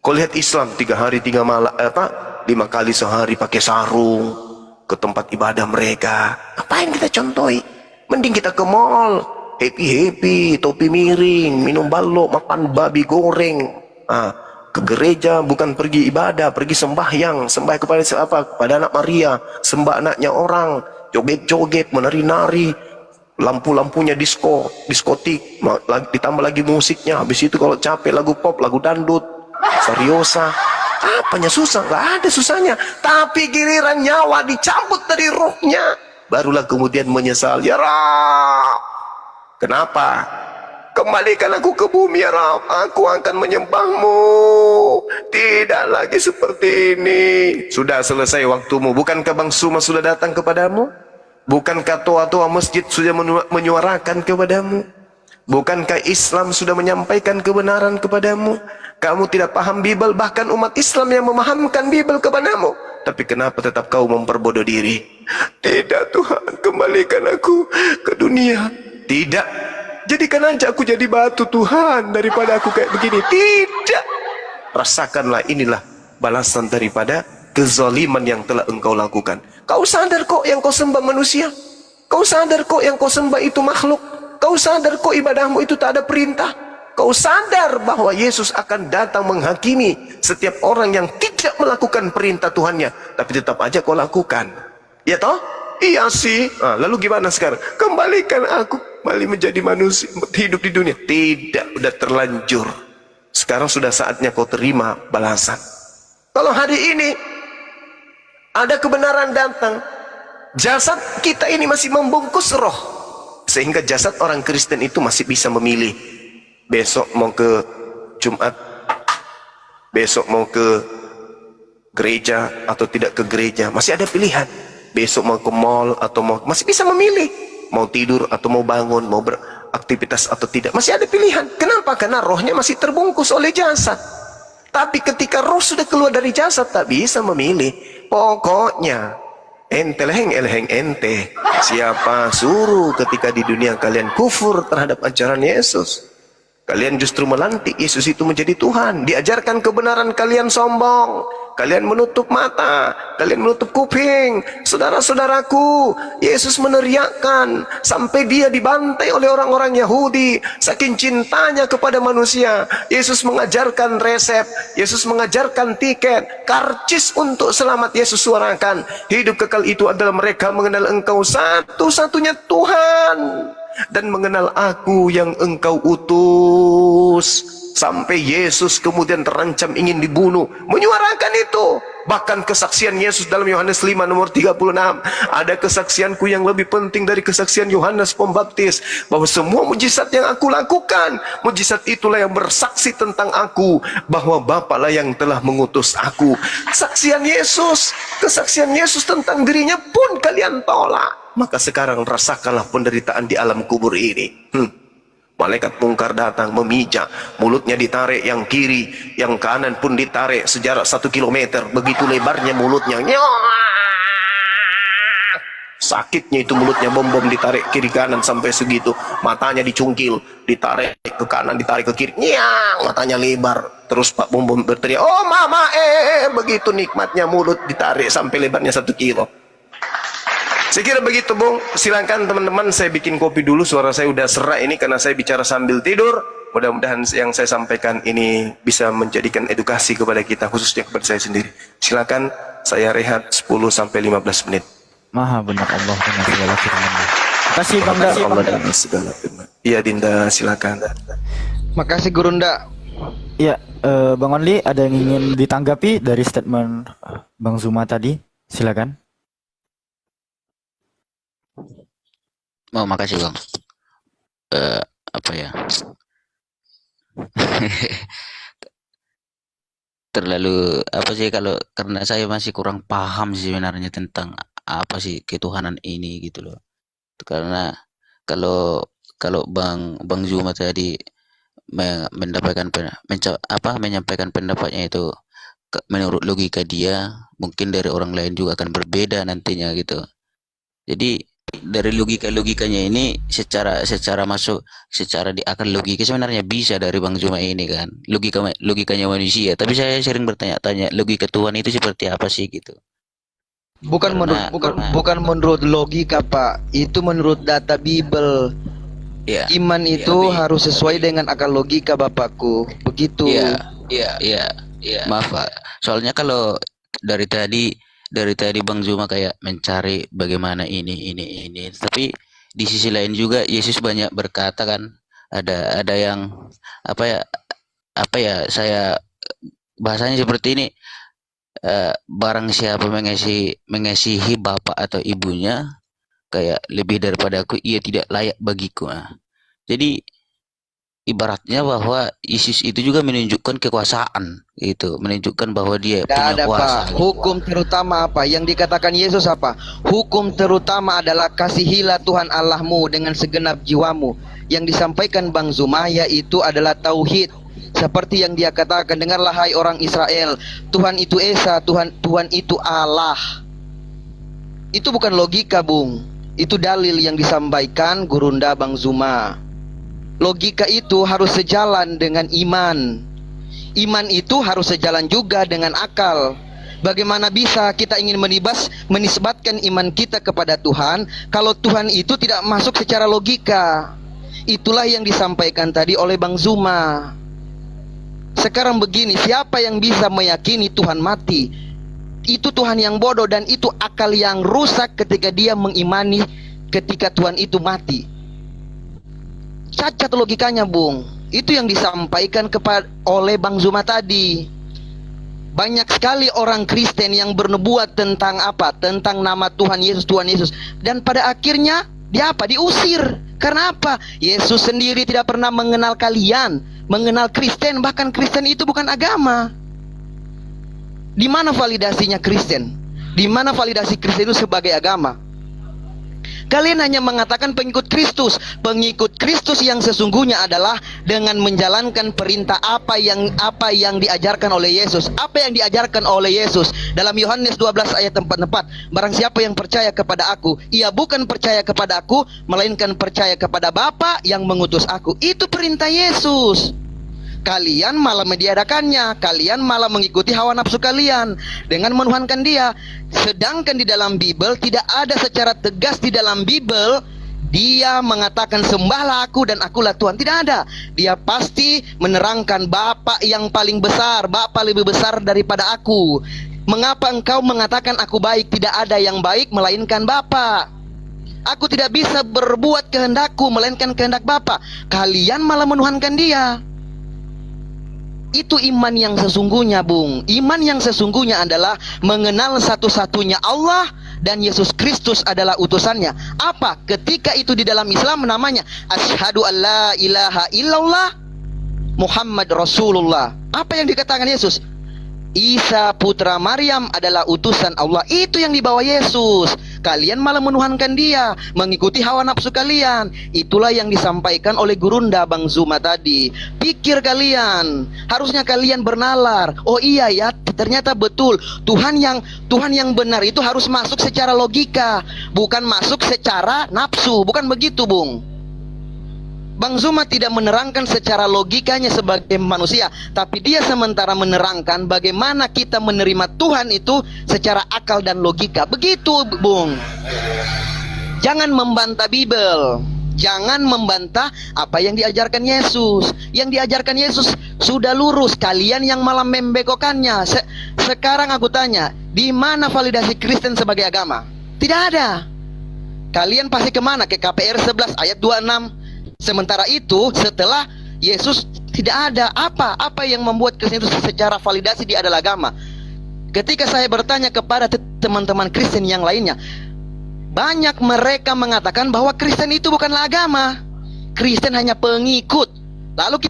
Kau lihat Islam 3 hari 3 malam 5 kali sehari pakai sarung ke tempat ibadah mereka. Ngapain kita contohi? Mending kita ke mall, happy-happy, topi miring, minum balok, makan babi goreng. Ke gereja bukan pergi ibadah, pergi sembahyang, sembah kepada siapa? Kepada anak Maria, sembah anaknya orang, joget-joget, menari-nari, lampu-lampunya diskotik, ditambah lagi musiknya. Habis itu kalau capek lagu pop, lagu dandut, seriosa. Apanya susah? Gak ada susahnya. Tapi giliran nyawa dicabut dari rohnya, barulah kemudian menyesal. Ya Rab, kenapa? Kembalikan aku ke bumi ya Rabb, aku akan menyembahmu. Tidak lagi seperti ini. Sudah selesai waktumu. Bukankah Bang Suma sudah datang kepadamu? Bukankah tua-tua masjid sudah menyuarakan kepadamu? Bukankah Islam sudah menyampaikan kebenaran kepadamu? Kamu tidak paham Bible, bahkan umat Islam yang memahamkan Bible kepadamu. Tapi kenapa tetap kau memperbodoh diri? Tidak Tuhan, kembalikan aku ke dunia. Tidak, jadikan aja aku jadi batu Tuhan daripada aku kayak begini. Tidak. Rasakanlah, inilah balasan daripada kezaliman yang telah engkau lakukan. Kau sadar kok yang kau sembah manusia? Kau sadar kok yang kau sembah itu makhluk? Kau sadar kok ibadahmu itu tak ada perintah? Kau sadar bahwa Yesus akan datang menghakimi setiap orang yang tidak melakukan perintah Tuhannya, tapi tetap aja kau lakukan. Ya toh? Iya sih. Lalu gimana sekarang? Kembalikan aku kembali menjadi manusia, hidup di dunia. Tidak, udah terlanjur. Sekarang sudah saatnya kau terima balasan. Kalau hari ini ada kebenaran datang, jasad kita ini masih membungkus roh, sehingga jasad orang Kristen itu masih bisa memilih. Besok mau ke Jumat, besok mau ke gereja atau tidak ke gereja, masih ada pilihan. Besok mau ke mall atau masih bisa memilih. Mau tidur atau mau bangun, mau beraktivitas atau tidak, masih ada pilihan. Kenapa? Karena rohnya masih terbungkus oleh jasad. Tapi ketika roh sudah keluar dari jasad, tak bisa memilih. Pokoknya ente leheng ente. Siapa suruh ketika di dunia kalian kufur terhadap ajaran Yesus? Kalian justru melantik Yesus itu menjadi Tuhan. Diajarkan kebenaran, kalian sombong. Kalian menutup mata, kalian menutup kuping. Saudara-saudaraku, Yesus meneriakkan sampai dia dibantai oleh orang-orang Yahudi. Saking cintanya kepada manusia, Yesus mengajarkan resep, Yesus mengajarkan tiket, karcis untuk selamat. Yesus suarakan, hidup kekal itu adalah mereka mengenal Engkau satu-satunya Tuhan, dan mengenal aku yang Engkau utus. Sampai Yesus kemudian terancam ingin dibunuh, menyuarakan itu. Bahkan kesaksian Yesus dalam Yohanes 5 nomor 36, ada kesaksianku yang lebih penting dari kesaksian Yohanes Pembaptis, bahwa semua mujizat yang aku lakukan, mujizat itulah yang bersaksi tentang aku, bahwa Bapa lah yang telah mengutus aku. Kesaksian Yesus tentang dirinya pun kalian tolak. Maka sekarang rasakanlah penderitaan di alam kubur ini. Malaikat mungkar datang memijak, mulutnya ditarik yang kiri, yang kanan pun ditarik sejarak 1 kilometer. Begitu lebarnya mulutnya. Sakitnya itu mulutnya, bom ditarik kiri kanan sampai segitu. Matanya dicungkil, ditarik ke kanan, ditarik ke kiri. Matanya lebar. Terus Pak Bom berteriak, "Oh mama, begitu nikmatnya mulut ditarik sampai lebarnya 1 kilo. Saya kira begitu, Bung. Silakan teman-teman, saya bikin kopi dulu. Suara saya udah serak ini karena saya bicara sambil tidur. Mudah-mudahan yang saya sampaikan ini bisa menjadikan edukasi kepada kita, khususnya kepada saya sendiri. Silakan, saya rehat 10 sampai 15 menit. Maha benar Allah dengan segala firman. Terima kasih Bang Da. Allah dengan segala firman. Iya Dinda, silakan. Makasih Gurunda. Ya, Bang Only, ada yang ingin ditanggapi dari statement Bang Zuma tadi? Silakan. Makasih Bang. Apa ya? Terlalu apa sih, kalau karena saya masih kurang paham sih sebenarnya tentang apa sih ketuhanan ini gitu loh. Karena kalau Bang Zuma tadi menyampaikan pendapatnya itu menurut logika dia, mungkin dari orang lain juga akan berbeda nantinya gitu. Jadi dari logikanya ini secara di akal logika sebenarnya bisa dari Bang Zuma ini kan, logikanya manusia, tapi saya sering bertanya-tanya logika Tuhan itu seperti apa sih gitu. Bukan menurut logika Pak, itu menurut data Bible. Ya, Iman itu harus sesuai dengan akal logika Bapakku, begitu. Iya. Maaf Pak, soalnya kalau dari tadi Bang Zuma kayak mencari bagaimana ini, tapi di sisi lain juga Yesus banyak berkata kan, ada yang apa ya, saya bahasanya seperti ini, barang siapa mengasihi bapak atau ibunya kayak lebih daripada aku, ia tidak layak bagiku. Jadi ibaratnya bahwa ISIS itu juga menunjukkan kekuasaan, gitu, menunjukkan bahwa dia Tidak punya ada kuasa. Pak. Hukum terutama apa? Yang dikatakan Yesus apa? Hukum terutama adalah kasihilah Tuhan Allahmu dengan segenap jiwamu. Yang disampaikan Bang Zuma yaitu adalah tauhid. Seperti yang dia katakan, dengarlah hai orang Israel, Tuhan itu Esa, Tuhan itu Allah. Itu bukan logika, Bung. Itu dalil yang disampaikan Gurunda Bang Zuma. Logika itu harus sejalan dengan iman. Iman itu harus sejalan juga dengan akal. Bagaimana bisa kita ingin menisbatkan iman kita kepada Tuhan kalau Tuhan itu tidak masuk secara logika? Itulah yang disampaikan tadi oleh Bang Zuma. Sekarang begini, siapa yang bisa meyakini Tuhan mati? Itu Tuhan yang bodoh dan itu akal yang rusak ketika dia mengimani ketika Tuhan itu mati. Cacat logikanya, Bung. Itu yang disampaikan oleh Bang Zuma tadi. Banyak sekali orang Kristen yang bernubuat tentang apa? Tentang nama Tuhan Yesus, Tuhan Yesus. Dan pada akhirnya dia apa? Diusir. Karena apa? Yesus sendiri tidak pernah mengenal kalian, mengenal Kristen. Bahkan Kristen itu bukan agama. Di mana validasinya Kristen? Di mana validasi Kristen itu sebagai agama? Kalian hanya mengatakan pengikut Kristus. Pengikut Kristus yang sesungguhnya adalah dengan menjalankan perintah apa yang diajarkan oleh Yesus. Apa yang diajarkan oleh Yesus dalam Yohanes 12 ayat 44. Barang siapa yang percaya kepada aku, ia bukan percaya kepada aku, melainkan percaya kepada Bapa yang mengutus aku. Itu perintah Yesus. Kalian malah meniadakannya, kalian malah mengikuti hawa nafsu kalian dengan menuhankan dia. Sedangkan di dalam Bible tidak ada secara tegas di dalam Bible dia mengatakan sembahlah aku dan akulah Tuhan. Tidak ada. Dia pasti menerangkan Bapa yang paling besar, Bapa lebih besar daripada aku. Mengapa engkau mengatakan aku baik? Tidak ada yang baik melainkan Bapa. Aku tidak bisa berbuat kehendakku melainkan kehendak Bapa. Kalian malah menuhankan dia. Itu iman yang sesungguhnya, Bung. Iman yang sesungguhnya adalah mengenal satu-satunya Allah dan Yesus Kristus adalah utusannya. Apa? Ketika itu di dalam Islam namanya asyhadu alla ilaha illallah Muhammad Rasulullah. Apa yang dikatakan Yesus? Isa putra Maryam adalah utusan Allah. Itu yang dibawa Yesus. Kalian malah menuhankan dia, mengikuti hawa nafsu kalian. Itulah yang disampaikan oleh Gurunda Bang Zuma tadi. Pikir kalian, harusnya kalian bernalar. Oh iya ya, ternyata betul. Tuhan yang benar itu harus masuk secara logika, bukan masuk secara nafsu. Bukan begitu, Bung. Bang Zuma tidak menerangkan secara logikanya sebagai manusia, tapi dia sementara menerangkan bagaimana kita menerima Tuhan itu secara akal dan logika. Begitu, Bung. Jangan membantah Bible. Jangan membantah apa yang diajarkan Yesus. Yang diajarkan Yesus sudah lurus. Kalian yang malah membengkokkannya. Sekarang aku tanya, di mana validasi Kristen sebagai agama? Tidak ada. Kalian pasti kemana? Ke KPR 11 ayat 26. Sementara itu setelah Yesus tidak ada apa yang membuat Kristen itu secara validasi dia adalah agama. Ketika saya bertanya kepada teman-teman Kristen yang lainnya, banyak mereka mengatakan bahwa Kristen itu bukanlah agama. Kristen hanya pengikut. Lalu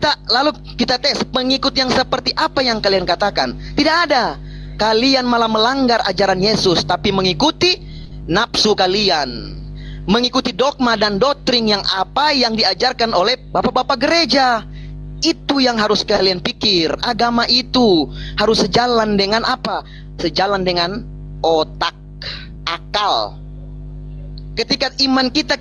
kita tes pengikut yang seperti apa yang kalian katakan? Tidak ada. Kalian malah melanggar ajaran Yesus tapi mengikuti nafsu kalian. Mengikuti dogma dan doktrin yang apa yang diajarkan oleh bapak-bapak gereja. Itu yang harus kalian pikir. Agama itu harus sejalan dengan apa? Sejalan dengan otak, akal. Ketika iman kita